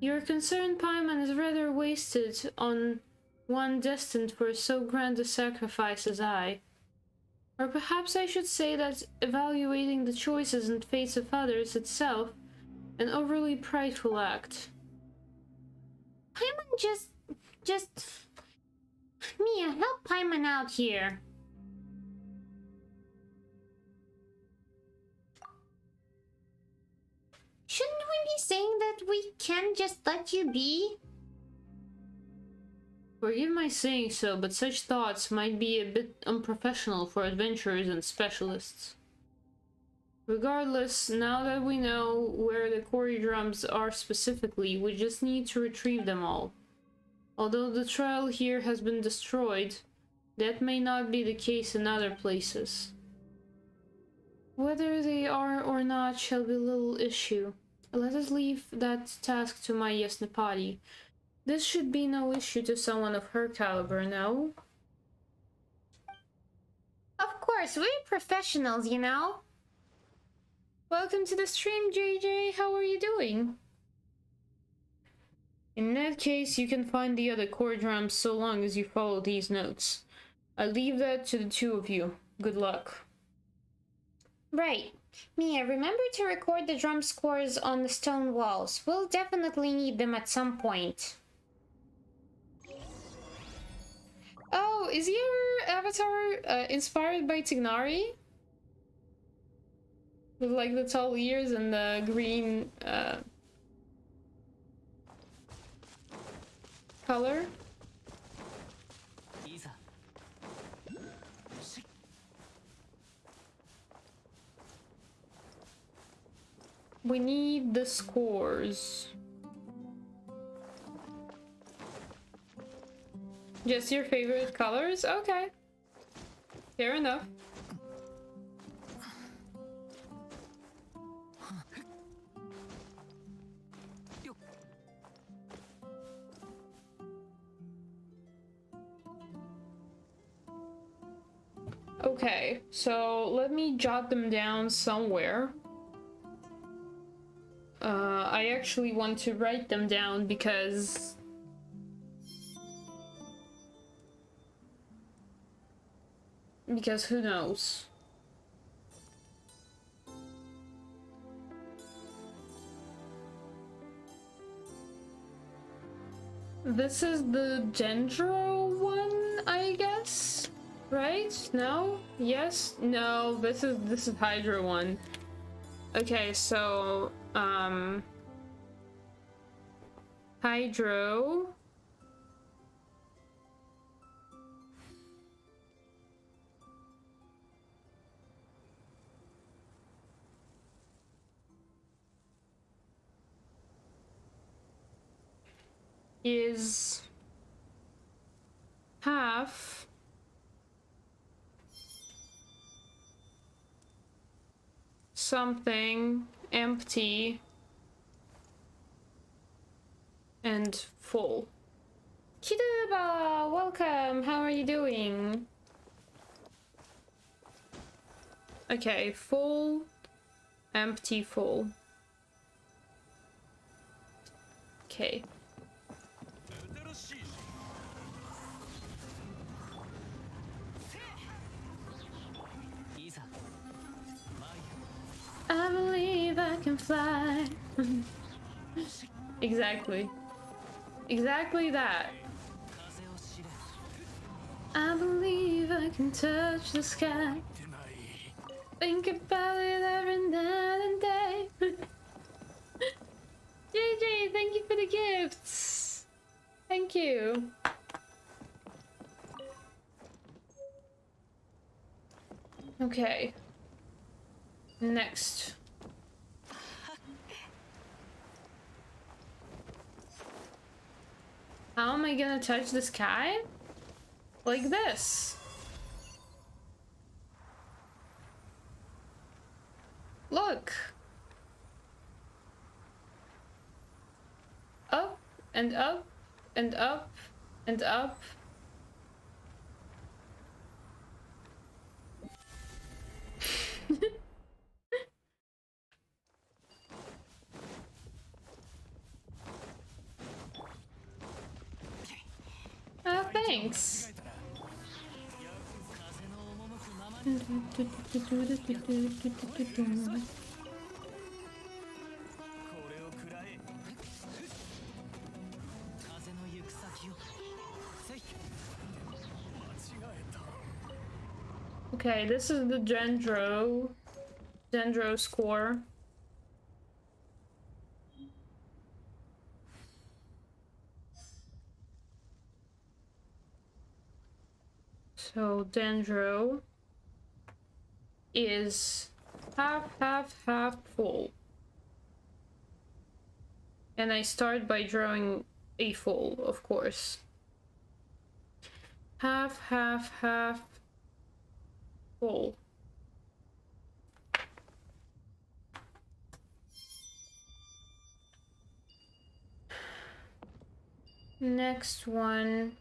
Your concern, Paimon, is rather wasted on one destined for so grand a sacrifice as I. Or perhaps I should say that evaluating the choices and fates of others itself an overly prideful act. Paimon just... Mia, help Paimon out here. Shouldn't we be saying that we can just let you be? Forgive my saying so, but such thoughts might be a bit unprofessional for adventurers and specialists. Regardless, now that we know where the quarry drums are specifically, we just need to retrieve them all. Although the trail here has been destroyed, that may not be the case in other places. Whether they are or not shall be little issue. Let us leave that task to my Yasnapati. This should be no issue to someone of her caliber, no? Of course, we're professionals, you know? Welcome to the stream, JJ. How are you doing? In that case, you can find the other core drums so long as you follow these notes. I leave that to the two of you. Good luck. Right. Mia, remember to record the drum scores on the stone walls. We'll definitely need them at some point. Oh, is your avatar inspired by Tignari? With like the tall ears and the green color? We need the scores. Just your favorite colors? Okay. Fair enough. Okay, so let me jot them down somewhere. I actually want to write them down because who knows? This is the Dendro one, I guess? Right? No? Yes? No, this is Hydra one. Okay, so Hydro is half something empty and full. Kiduba, welcome. How are you doing? Okay, full, empty, full. Okay. I believe I can fly. Exactly. Exactly that. I believe I can touch the sky. Think about it every night and day. JJ, thank you for the gifts. Thank you. Okay. Next. How am I gonna touch the sky? Like this. Look. Up and up and up and up. Nice. Okay, this is the Dendro score. So Dendro is half full. And I start by drawing a full, of course. Half full. Next one.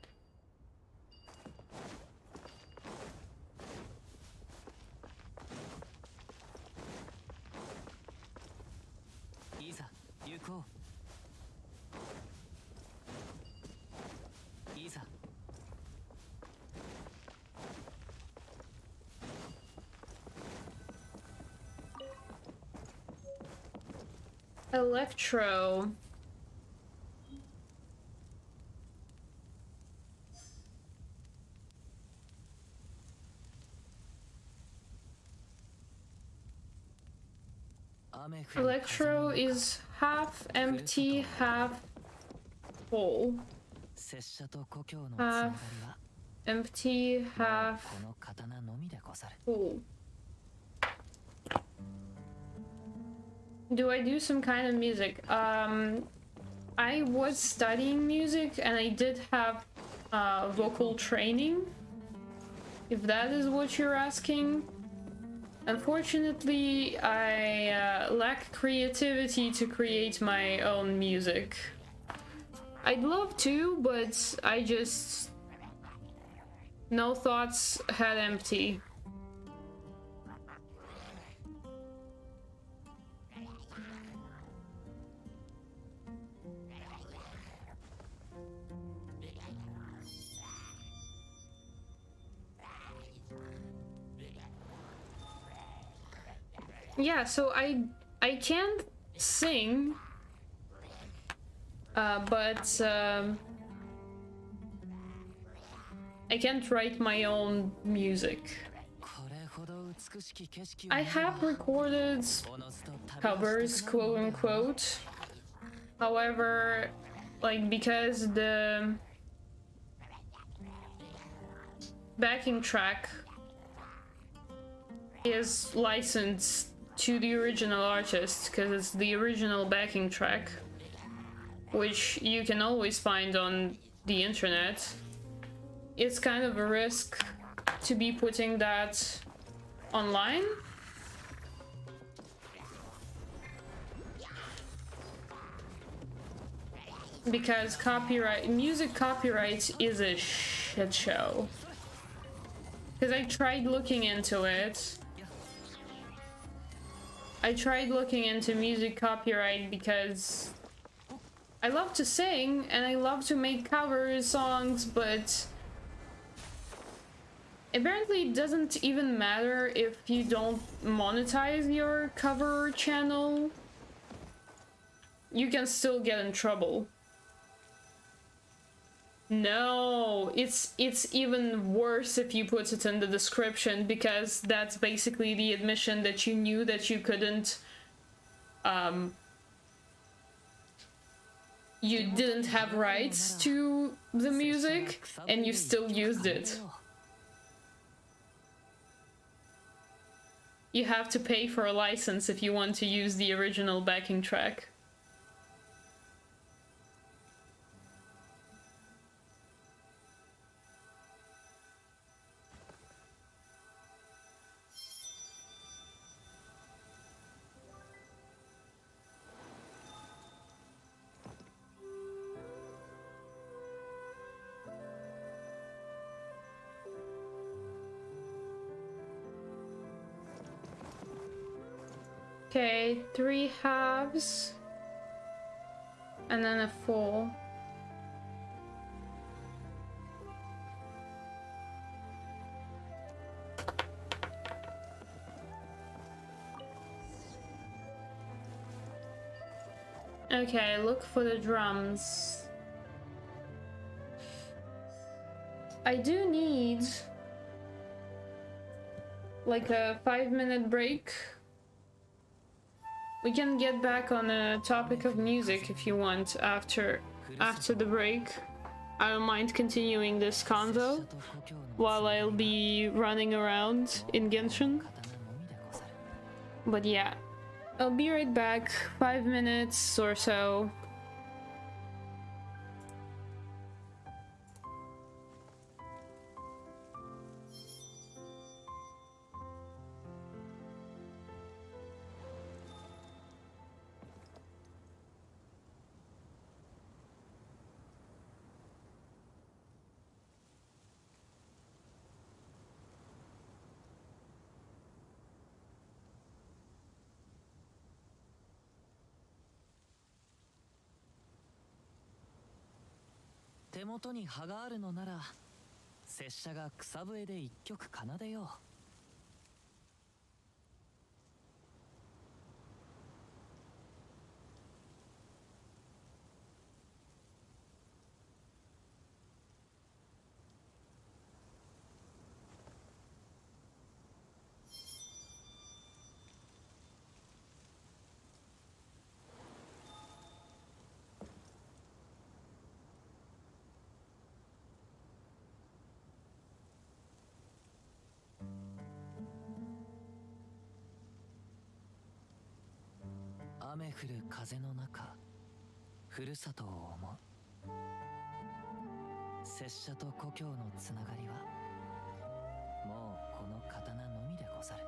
Electro. Electro is half empty, half full. Half empty, half full. Do I do some kind of music? I was studying music and I did have vocal training, if that is what you're asking. Unfortunately, I lack creativity to create my own music. I'd love to, but I just... no thoughts, head empty. Yeah, so I can't sing, but I can't write my own music. I have recorded covers, quote unquote. However, like, because the backing track is licensed to the original artist, because it's the original backing track, which you can always find on the internet, it's kind of a risk to be putting that online. Because music copyright is a shit show. Because I tried looking into it. I tried looking into music copyright because I love to sing and I love to make cover songs, but apparently it doesn't even matter if you don't monetize your cover channel. You can still get in trouble. No, it's even worse if you put it in the description, because that's basically the admission that you knew that you couldn't, you didn't have rights to the music and you still used it. You have to pay for a license if you want to use the original backing track. Okay, 3 halves and then a full. Okay, look for the drums. I do need like a 5-minute break. We can get back on a topic of music if you want after the break. I don't mind continuing this convo while I'll be running around in Genshin. But yeah, I'll be right back, 5 minutes or so.「手元に葉があるのなら拙者が草笛で一曲奏でよう」雨降る風の中、ふるさとを思う。拙者と故郷のつながりはもうこの刀のみでござる。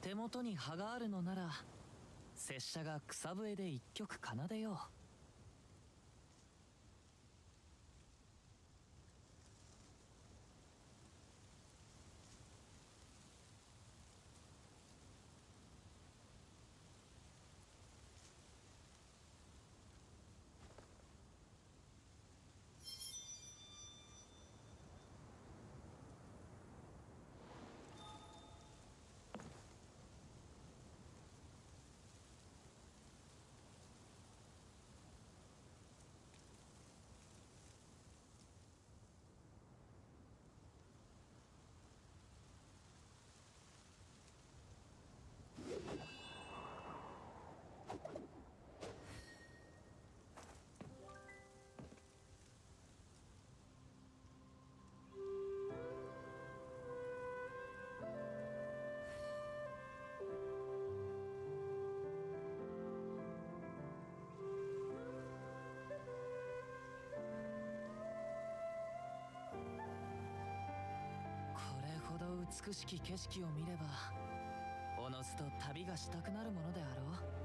手元に葉があるのなら拙者が草笛で一曲奏でよう。美しき景色を見ればおのずと旅がしたくなるものであろう。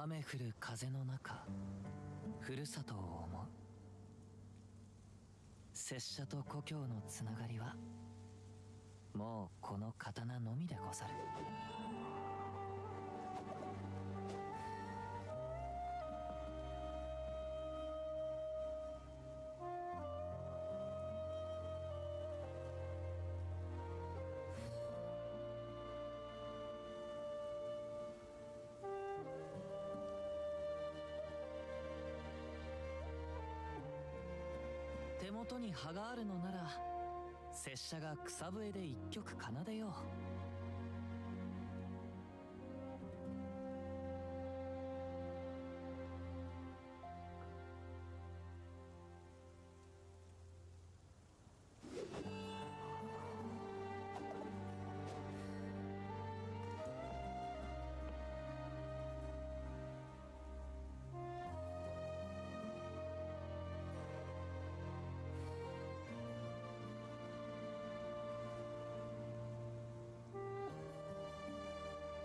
雨降る風の中ふるさとを思う。拙者と故郷のつながりはもうこの刀のみでござる。手元に葉があるのなら拙者が草笛で一曲奏でよう。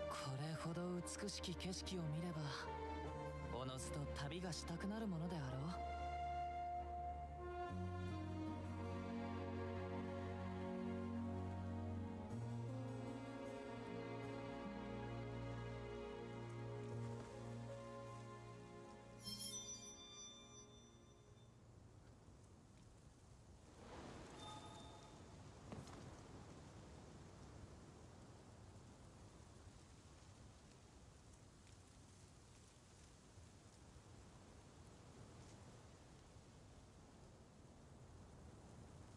これほど美しき景色を見ればおのずと旅がしたくなるものであろう。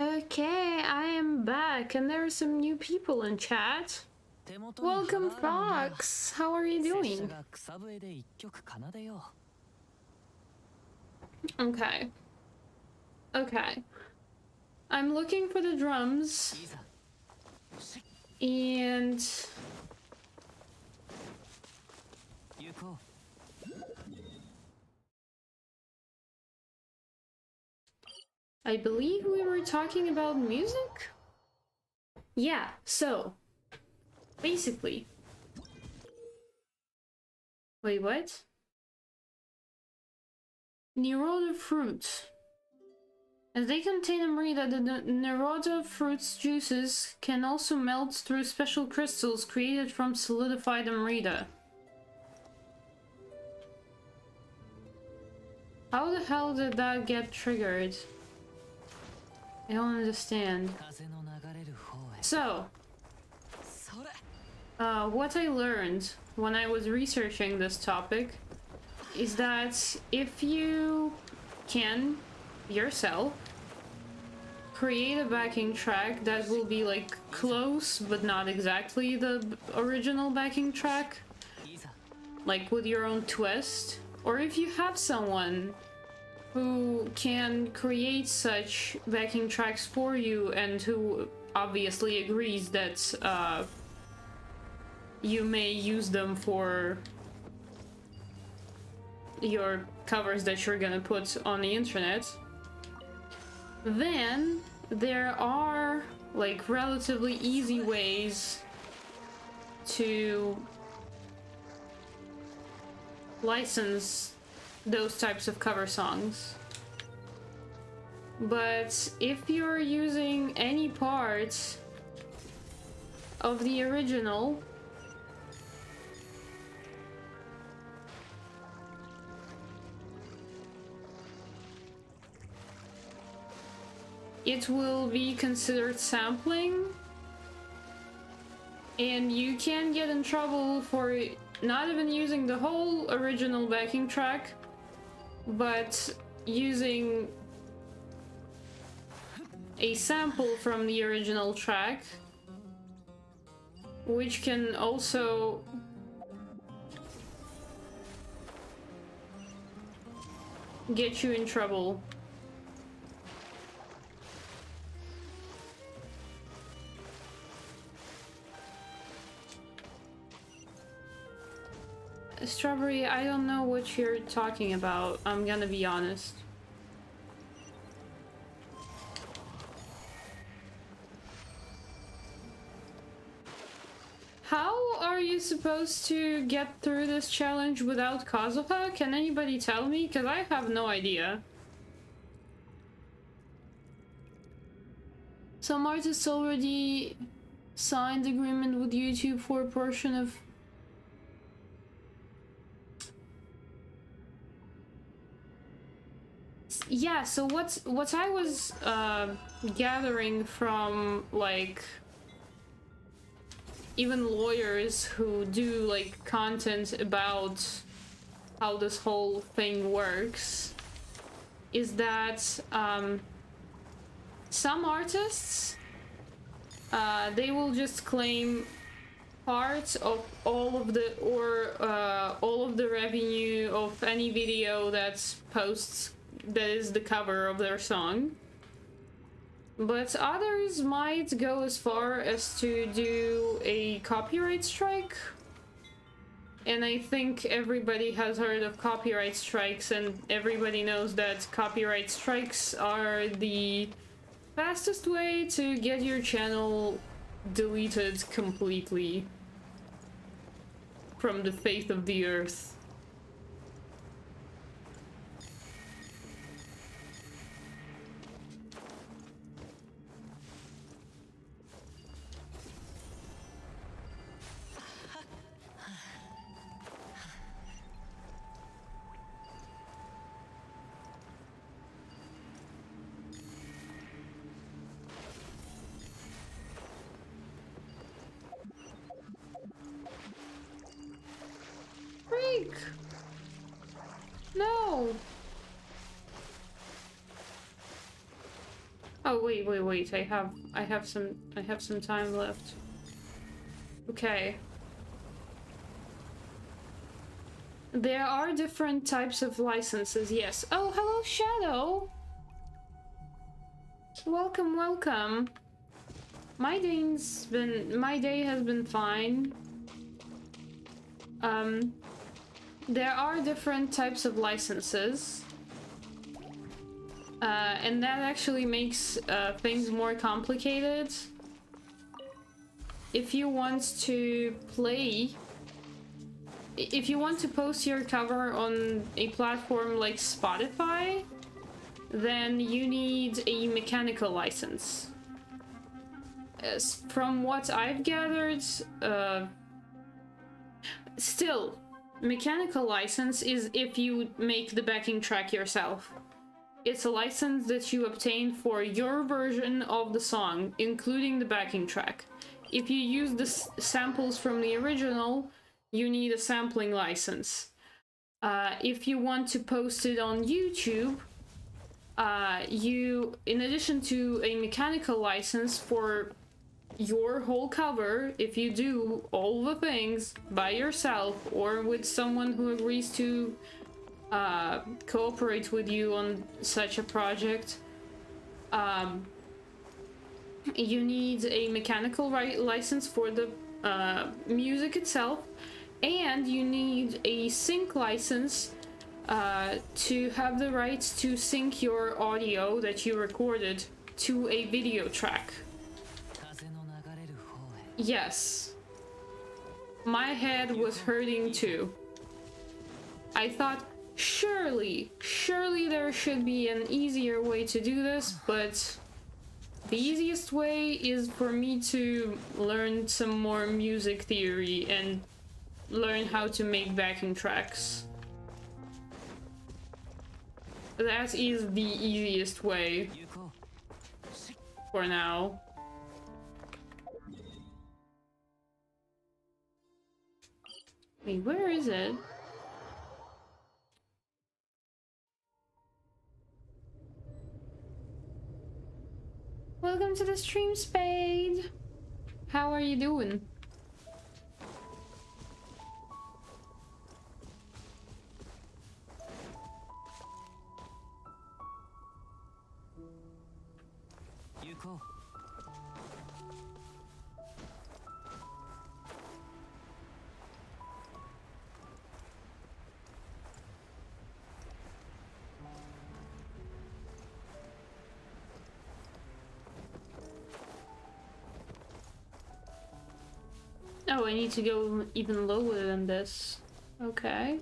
Okay, I am back, and there are some new people in chat. 手元に葉があ Welcome, るのなら Fox. How are you 拙者 doing? が草笛で一曲奏でよ Okay. Okay. I'm looking for the drums, う。いざ and行こう。 I believe we were talking about music? Yeah, so basically. Wait, what? Neroda fruits. As they contain amrita, the Neroda fruit's juices can also melt through special crystals created from solidified amrita. How the hell did that get triggered? I don't understand. 風の流れる方へ。 So, それ。 what I learned when I was researching this topic is that if you can yourself create a backing track that will be like close but not exactly the original backing track, いざ。 like with your own twist, or if you have someone who can create such backing tracks for you and who obviously agrees that you may use them for your covers that you're gonna put on the internet, then there are like relatively easy ways to license those types of cover songs. But if you're using any parts of the original, it will be considered sampling, and you can get in trouble for not even using the whole original backing track, but using a sample from the original track, which can also get you in trouble. Strawberry, I don't know what you're talking about, I'm gonna be honest. How are you supposed to get through this challenge without Kazuha? Can anybody tell me? Because I have no idea. Some artists already signed agreement with YouTube for a portion of... Yeah, so what I was gathering from, like, even lawyers who do, like, content about how this whole thing works is that some artists, they will just claim part of all of the, or all of the revenue of any video that's posts that is the cover of their song. But others might go as far as to do a copyright strike. And I think everybody has heard of copyright strikes, and everybody knows that copyright strikes are the fastest way to get your channel deleted completely from the face of the earth. Freak! No! Oh wait, I have some time left. Okay. There are different types of licenses, yes. Oh, hello, Shadow! Welcome, welcome. My day has been fine. There are different types of licenses. And that actually makes things more complicated. If you want to play... If you want to post your cover on a platform like Spotify, then you need a mechanical license. From what I've gathered, still, mechanical license is if you make the backing track yourself. It's a license that you obtain for your version of the song, including the backing track. If you use the samples from the original, you need a sampling license. If you want to post it on YouTube, in addition to a mechanical license for your whole cover, if you do all the things by yourself or with someone who agrees to cooperate with you on such a project, you need a mechanical license for the music itself, and you need a sync license to have the rights to sync your audio that you recorded to a video track. Yes. My head was hurting too. I thought, surely there should be an easier way to do this, but the easiest way is for me to learn some more music theory and learn how to make backing tracks. That is the easiest way for now. Wait, where is it? Welcome to the stream, Spade! How are you doing? Yuko. Oh, I need to go even lower than this. Okay.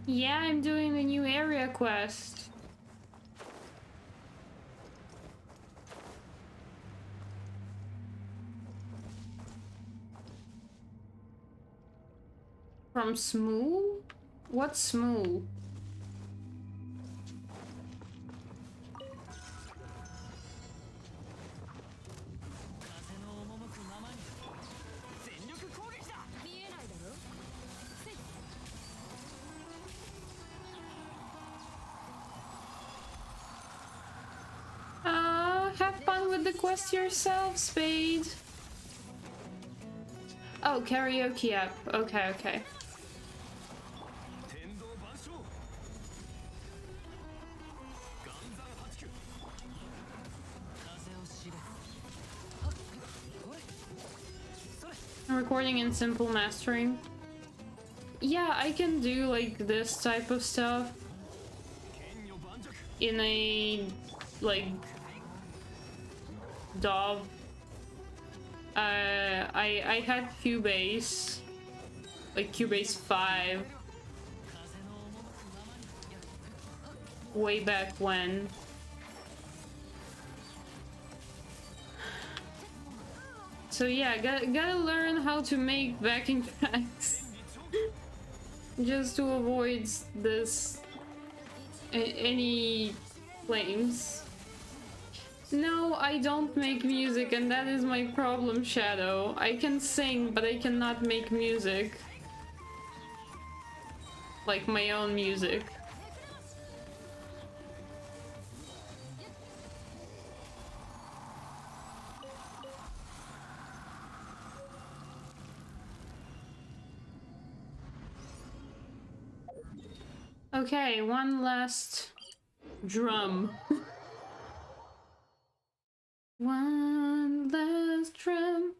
Yeah, I'm doing the new area quest. From Smoo? What's Smoo? Have fun with the quest yourself, Spade. Oh, karaoke app. Okay, okay. I'm recording in simple mastering. Yeah, I can do like this type of stuff in a like DAW. I had Cubase, like Cubase 5, way back when. So yeah, gotta learn how to make backing tracks just to avoid this any flames. No, I don't make music, and that is my problem, Shadow. I can sing, but I cannot make music. Like my own music. Okay, one last drum. One last drum.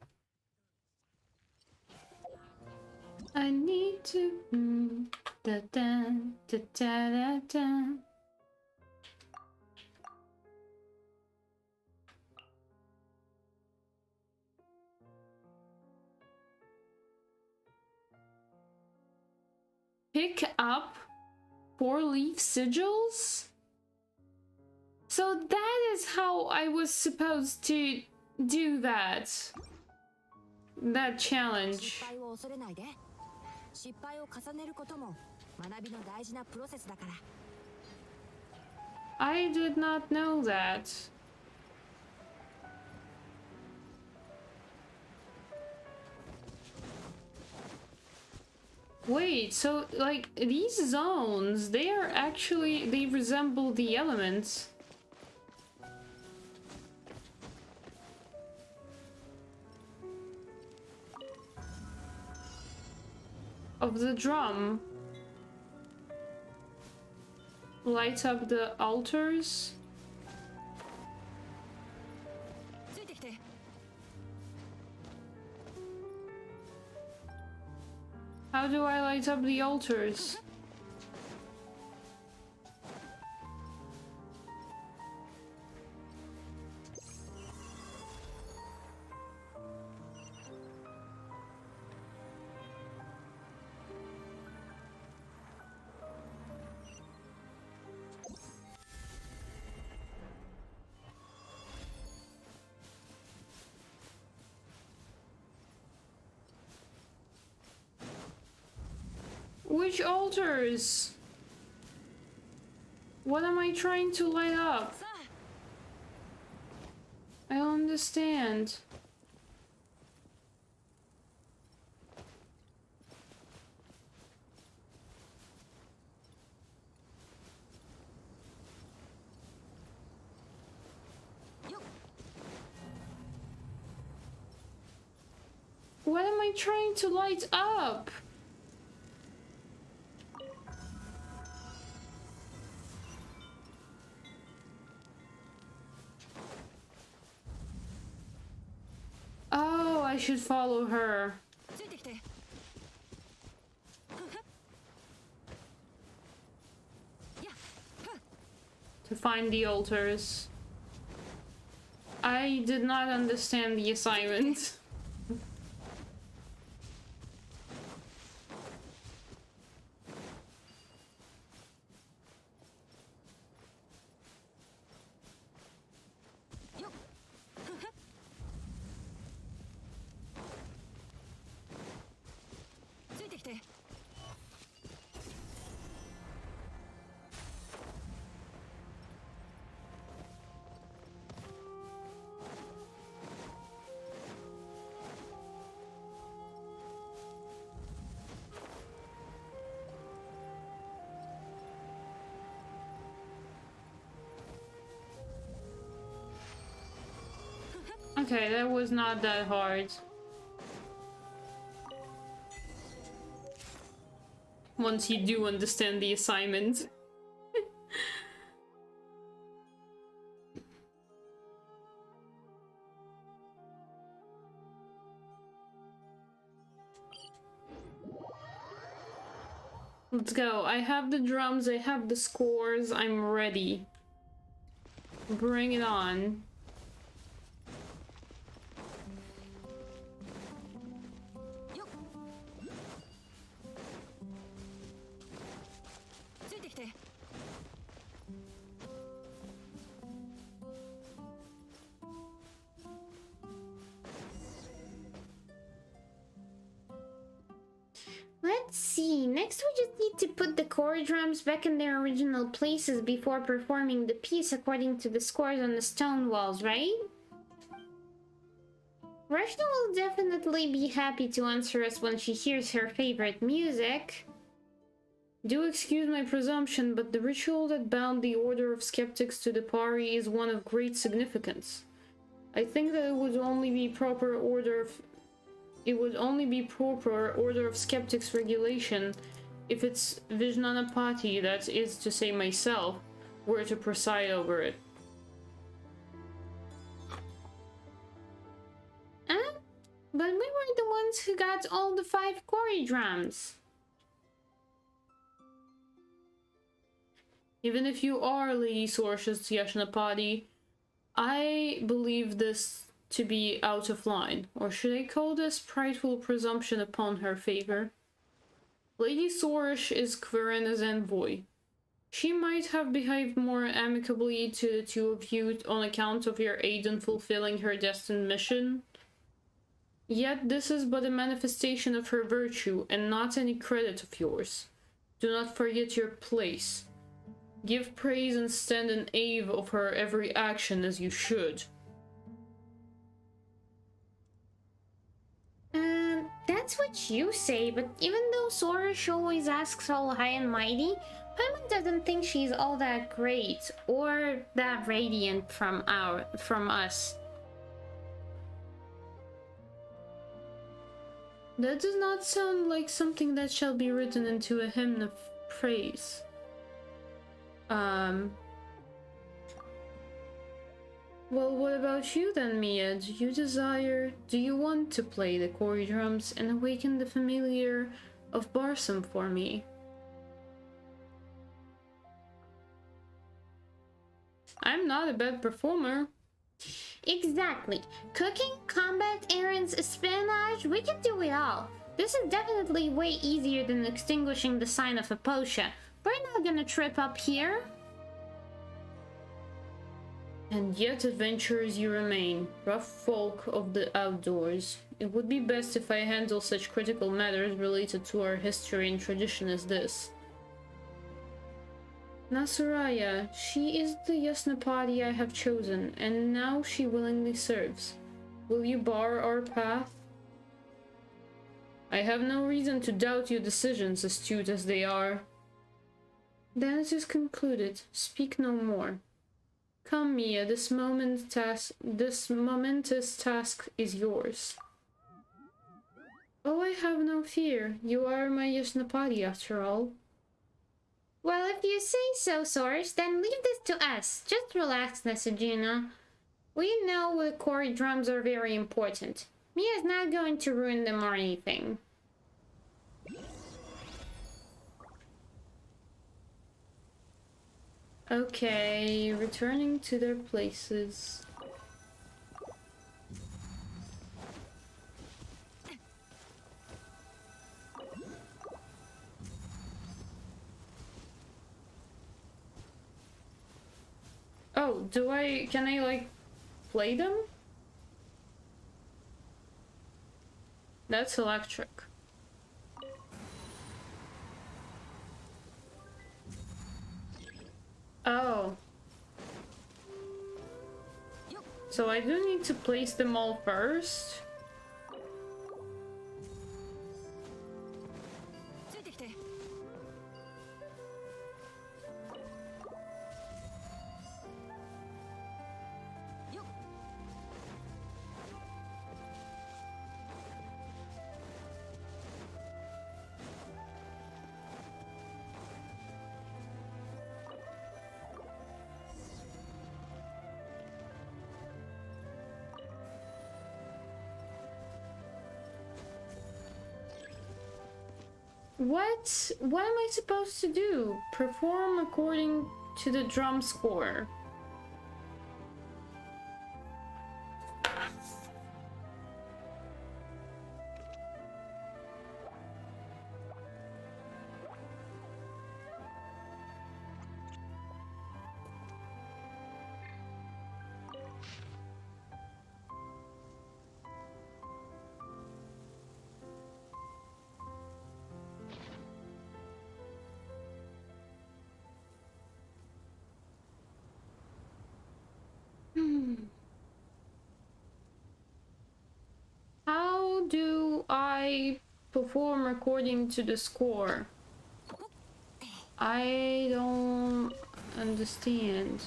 I need to da da da da da da. Pick up 4-leaf sigils? So that is how I was supposed to do that. That challenge. I did not know that. Wait, so like these zones, they resemble the elements. Of the drum. Light up the altars. How do I light up the altars? Which altars? What am I trying to light up? I don't understand. What am I trying to light up? I I should follow her ついてきて。やっ、to find the altars. I did not understand the assignment. Okay, that was not that hard. Once you do understand the assignment. Let's go. I have the drums, I have the scores, I'm ready. Bring it on. Let's see. Next we just need to put the core drums back in their original places before performing the piece according to the scores on the stone walls, right? Rashna will definitely be happy to answer us when she hears her favorite music. Do excuse my presumption, but the ritual that bound the Order of Skeptics to the Pari is one of great significance. I think that it would only be proper Order of Skeptics regulation if it's Vijnanapati, that is to say myself, were to preside over it. But we were the ones who got all the 5 Kori drums. Even if you are Lady Sorsh's Yashnapadi, I believe this to be out of line, or should I call this prideful presumption upon her favor? Lady Sorish is Kverina's envoy. She might have behaved more amicably to the two of you on account of your aid in fulfilling her destined mission. Yet this is but a manifestation of her virtue, and not any credit of yours. Do not forget your place. Give praise and stand in awe of her every action as you should. That's what you say, but even though Sorish always asks all high and mighty, Paimon doesn't think she's all that great, or that radiant from us. That does not sound like something that shall be written into a hymn of praise. Well, what about you then, Mia? Do you want to play the Kori drums and awaken the familiar of Barsum for me? I'm not a bad performer. Exactly. Cooking, combat, errands, espionage, we can do it all. This is definitely way easier than extinguishing the sign of Aposha. We're not gonna trip up here. And yet adventurers you remain, rough folk of the outdoors. It would be best if I handle such critical matters related to our history and tradition as this. Nasuraya, she is the Yasnapadi I have chosen, and now she willingly serves. Will you bar our path? I have no reason to doubt your decisions, astute as they are. Then it is concluded. Speak no more. Come, Mia, this momentous task is yours. Oh, I have no fear. You are my Yasnapadi, after all. Well, if you say so, Source, then leave this to us. Just relax, Nesujina. We know the Kori drums are very important. Mia's not going to ruin them or anything. Okay, returning to their places. Oh, can I like play them? That's electric. Oh. So I do need to place them all first? ついてきて。よっ。 What am I supposed to do? Perform according to the drum score. How do I perform according to the score? I don't understand.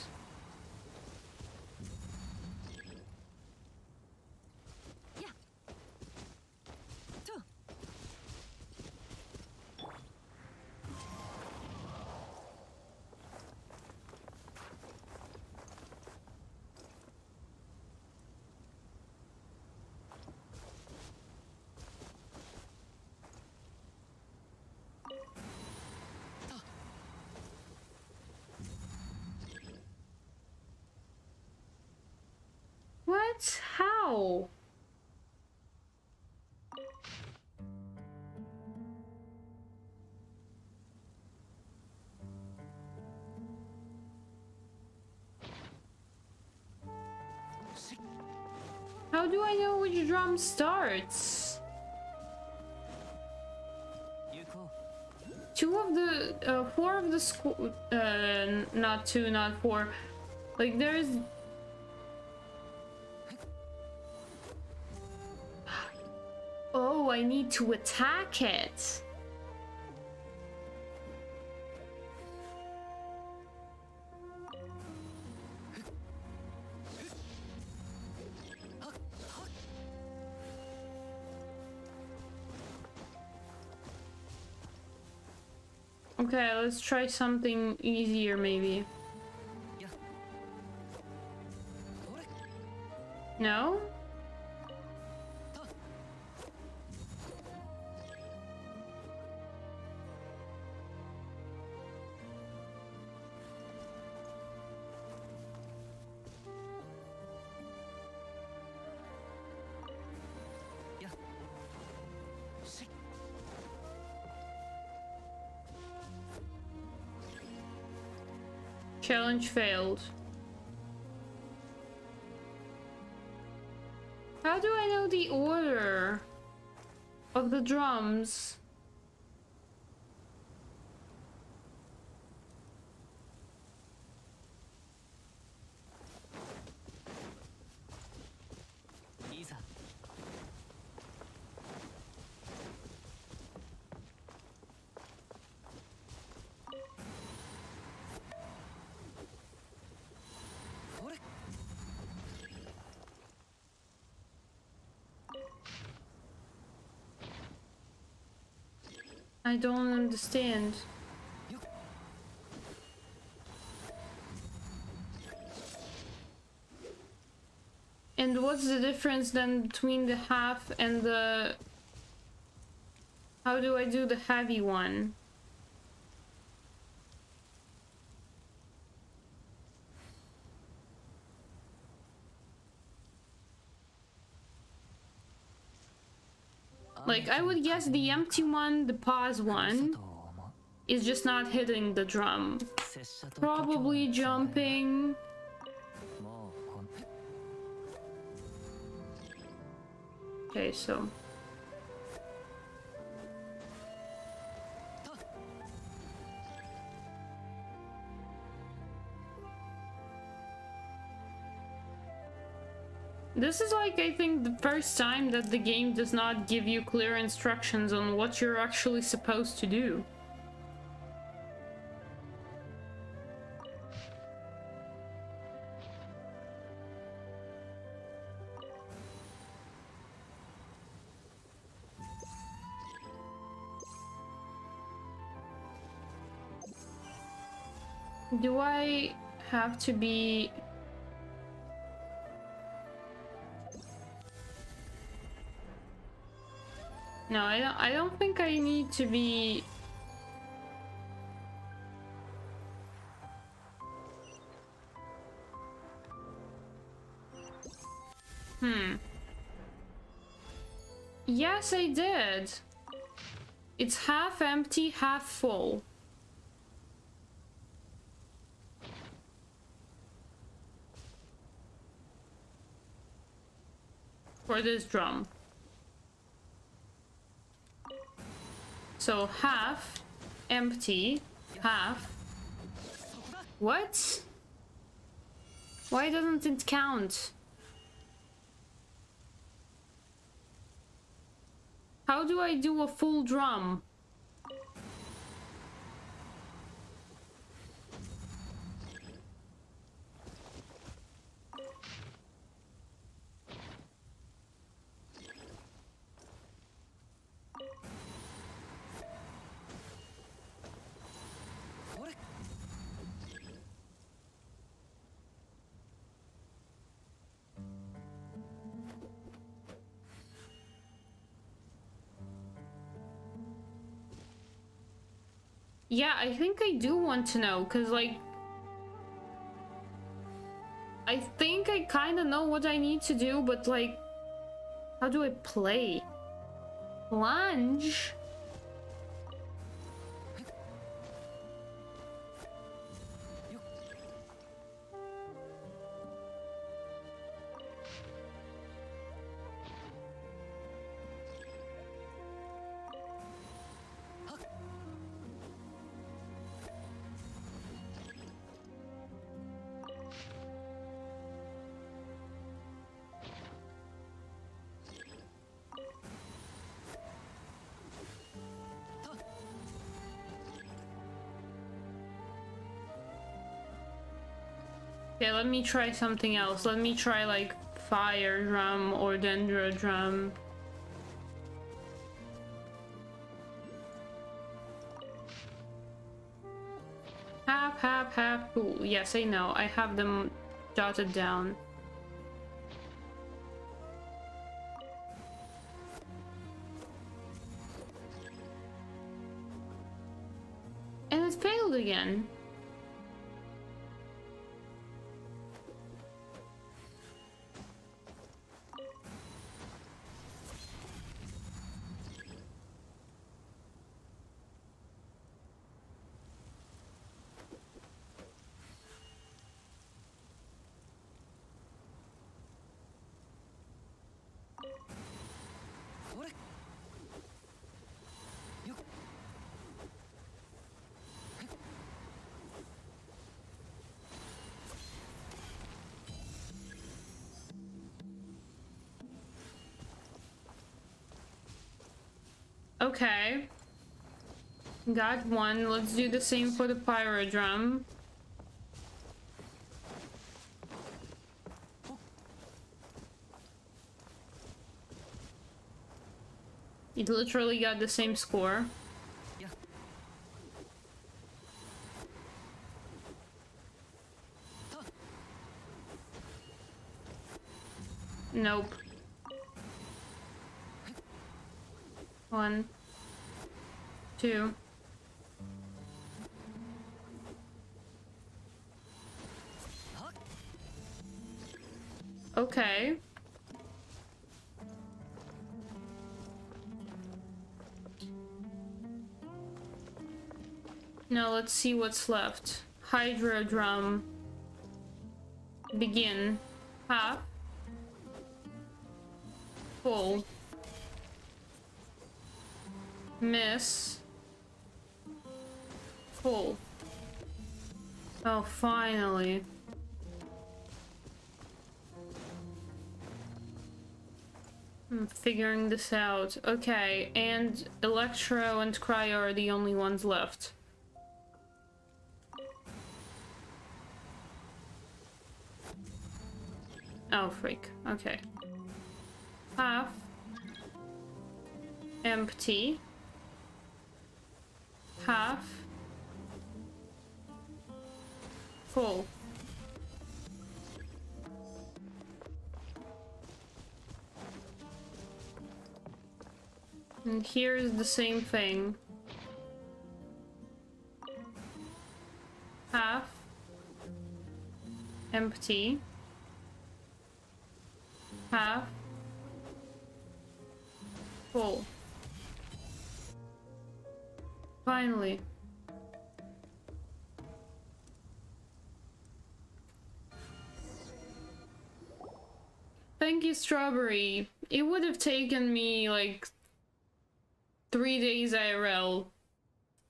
What? How? How do I know which drum starts? 行こ 4 of the school, not 2, not 4. Like there's... Oh, I need to attack it. Okay, let's try something easier maybe. う。や。これ。 No? Challenge failed. How do I know the order of the drums? I don't understand. And And what's the difference then between the half and the... How do I do the heavy one? Like, I would guess the empty one, the pause one, is just not hitting the drum. Probably jumping. Okay, so... This is like, I think, the first time that the game does not give you clear instructions on what you're actually supposed to do. Do I have to be... No, I don't think I need to be... Yes, I did. It's half empty, half full. For this drum. So half empty, half... What? Why doesn't it count? How do I do a full drum? Yeah, I think I do want to know, because, like... I think I kind of know what I need to do, but, like... How do I play? Plunge? Okay, let me try something else. Let me try, like, fire drum or dendro drum. Half. Ooh, yes, I know. I have them jotted down. And it failed again. Okay. Got one. Let's do the same for the pyro drum. It literally got the same score. Nope. 1, 2. Okay. Now let's see what's left. Hydro drum. Begin. Half. Full. Miss. Full. Oh, finally. I'm figuring this out. Okay, and Electro and Cryo are the only ones left. Oh, freak. Okay. Half. Empty. Half. Full. And here's the same thing. Half. Empty. Half. Full. Finally. Thank you, Strawberry. It would have taken me like 3 days IRL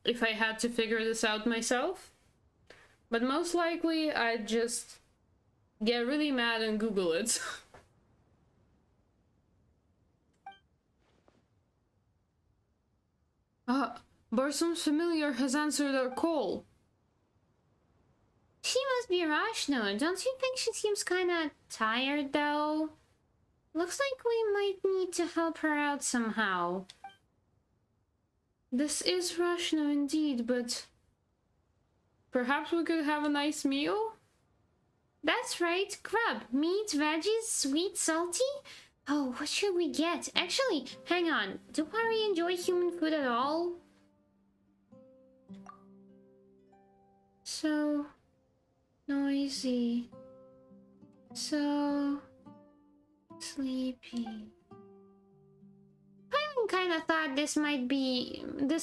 if I had to figure this out myself. But most likely I'd just get really mad and Google it. Barsum's familiar has answered our call. She must be Rashno. Don't you think she seems kinda tired, though? Looks like we might need to help her out somehow. This is Rashno indeed, but perhaps we could have a nice meal? That's right. Grub. Meat, veggies, sweet, salty? Oh, what should we get? Actually, hang on. Do Pari enjoy human food at all? So noisy. So sleepy. I kind of thought this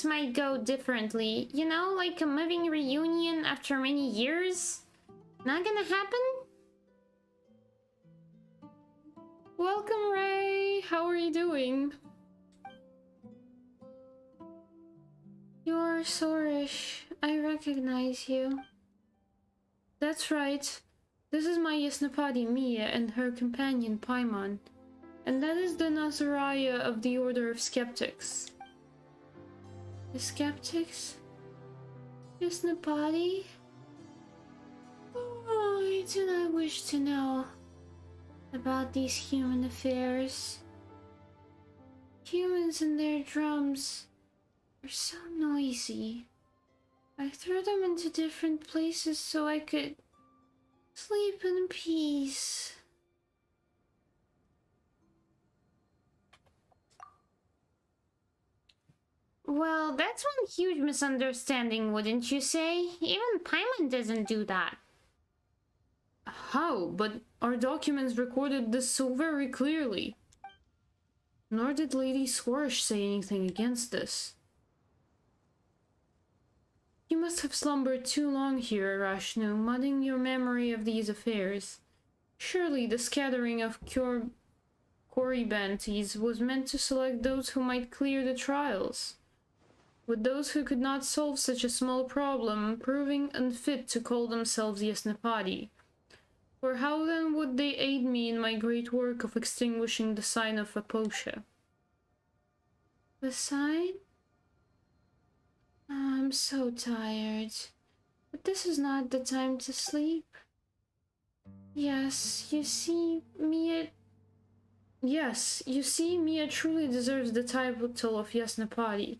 might go differently. You know, like a moving reunion after many years? Not gonna happen? Welcome, Ray. How are you doing? You're Sorish. I recognize you. That's right. This is my Yasnapadi Mia and her companion Paimon. And that is the Nazariah of the Order of Skeptics. The Skeptics? Yasnapadi? Oh, I do not wish to know about these human affairs. Humans and their drums are so noisy. I threw them into different places so I could sleep in peace. Well, that's one huge misunderstanding, wouldn't you say? Even Paimon doesn't do that. How? But our documents recorded this so very clearly. Nor did Lady Swarish say anything against this. You must have slumbered too long here, Rashnu, mudding your memory of these affairs. Surely the scattering of Corybantes was meant to select those who might clear the trials, with those who could not solve such a small problem proving unfit to call themselves Yasnapadi. For how then would they aid me in my great work of extinguishing the sign of Aposha? The sign? I'm so tired. But this is not the time to sleep. Yes, you see, Mia truly deserves the title of Yasnapadi.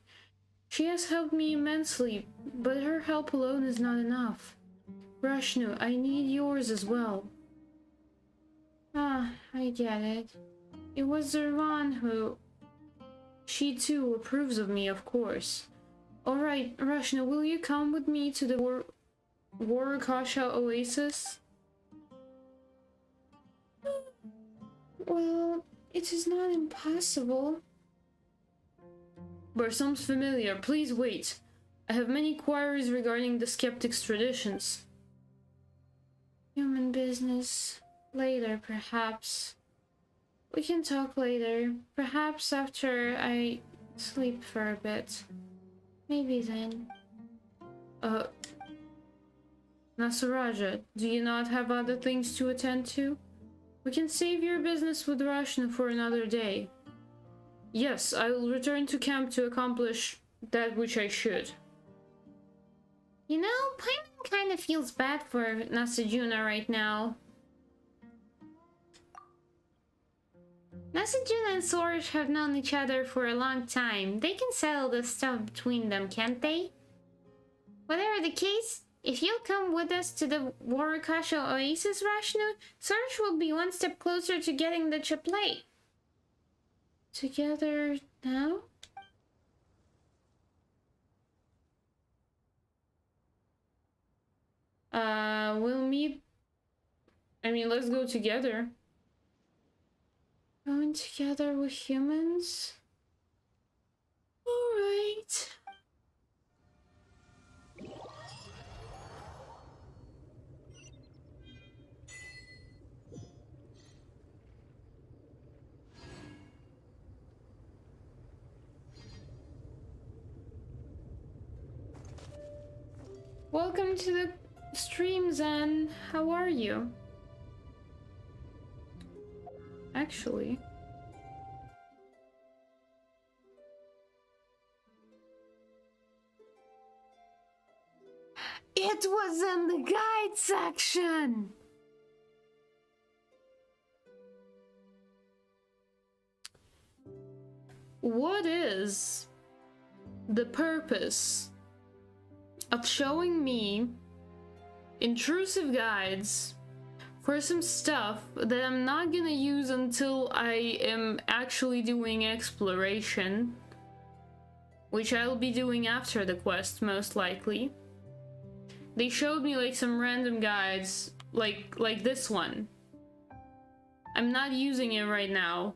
She has helped me immensely, but her help alone is not enough. Rashnu, I need yours as well. Ah, I get it. It was Zervan who... She too approves of me, of course. Alright, Rashna, will you come with me to the Warakasha Oasis? Well, it is not impossible. Barsome's familiar. Please wait. I have many queries regarding the skeptic's traditions. Human business. Later, perhaps. We can talk later. Perhaps after I sleep for a bit. Maybe then. Nasaraja, do you not have other things to attend to? We can save your business with Rashna for another day. Yes, I will return to camp to accomplish that which I should. You know, Paimon kind of feels bad for Nasajuna right now. Nasajuna and Sorish have known each other for a long time. They can settle this stuff between them, can't they? Whatever the case, if you'll come with us to the Warakasha Oasis, Rashnu, Sorish will be one step closer to getting the chaplate. Together now? We'll meet... I mean, let's go together. Going together with humans? Alright. Welcome to the stream, Zen. How are you? Actually... It was in the guide section! What is the purpose of showing me intrusive guides for some stuff that I'm not gonna use until I am actually doing exploration, which I'll be doing after the quest, most likely? They showed me like some random guides, like this one. I'm not using it right now.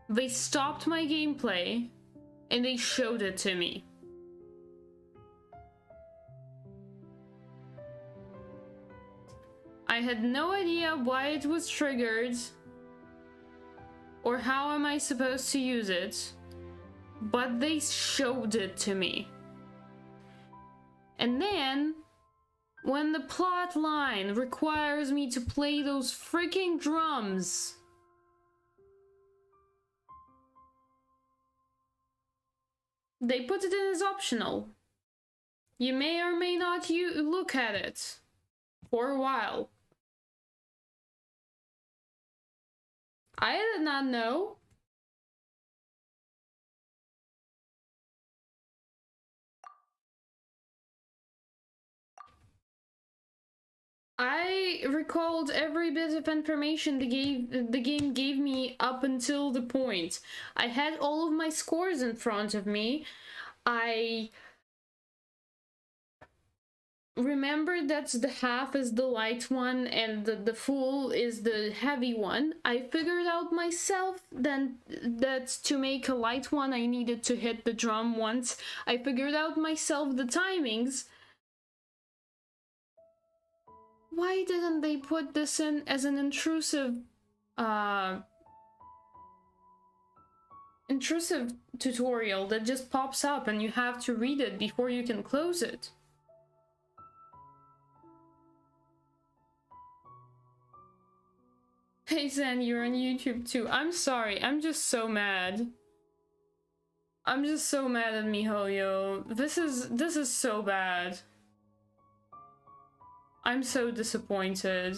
They stopped my gameplay and they showed it to me. I had no idea why it was triggered or how am I supposed to use it, but they showed it to me. And then, when the plot line requires me to play those freaking drums, they put it in as optional. You may or may not look at it for a while. I did not know. I recalled every bit of information the game gave me up until the point. I had all of my scores in front of me. I remembered that the half is the light one and the full is the heavy one. I figured out myself then that to make a light one I needed to hit the drum once. I figured out myself the timings. Why didn't they put this in as an intrusive tutorial that just pops up and you have to read it before you can close it? Hey Zen, you're on YouTube too. I'm sorry, I'm just so mad. I'm just so mad at MiHoYo. This is so bad. I'm so disappointed.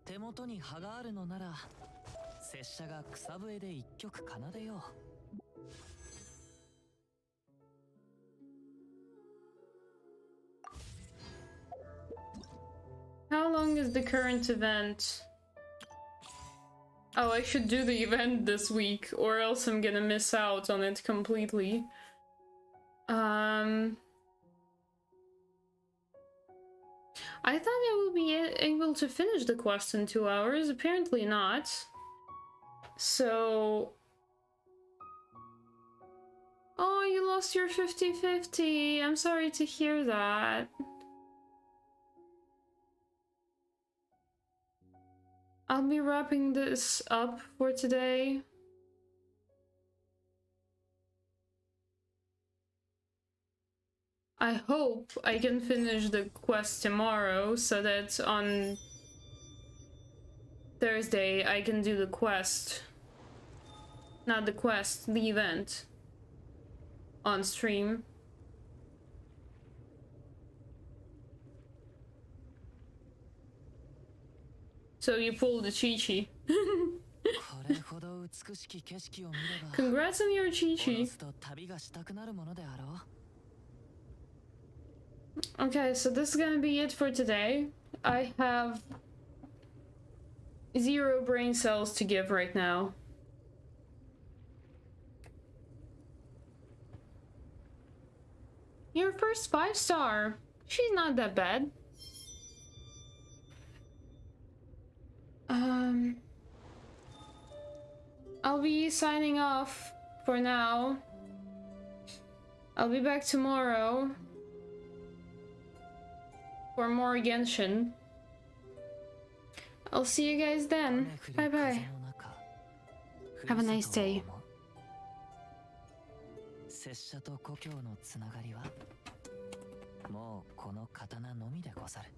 手元に葉があるのなら拙者が草笛で一曲奏でよう。How long is the current event? Oh, I should do the event this week, or else I'm gonna miss out on it completely. I thought I would be able to finish the quest in 2 hours. Apparently not. So... Oh, you lost your 50-50. I'm sorry to hear that. I'll be wrapping this up for today. I hope I can finish the quest tomorrow so that on Thursday I can do the quest. Not the quest, the event. On stream. So you pulled the Chi-Chi. Congrats on your Chi-Chi. Okay, so this is gonna be it for today. I have 0 brain cells to give right now. Your first 5-star. She's not that bad. I'll be signing off for now. I'll be back tomorrow for more Genshin. I'll see you guys then. Bye bye. Have a nice day. 拙者と故郷のつながりはもうこの刀のみでござる。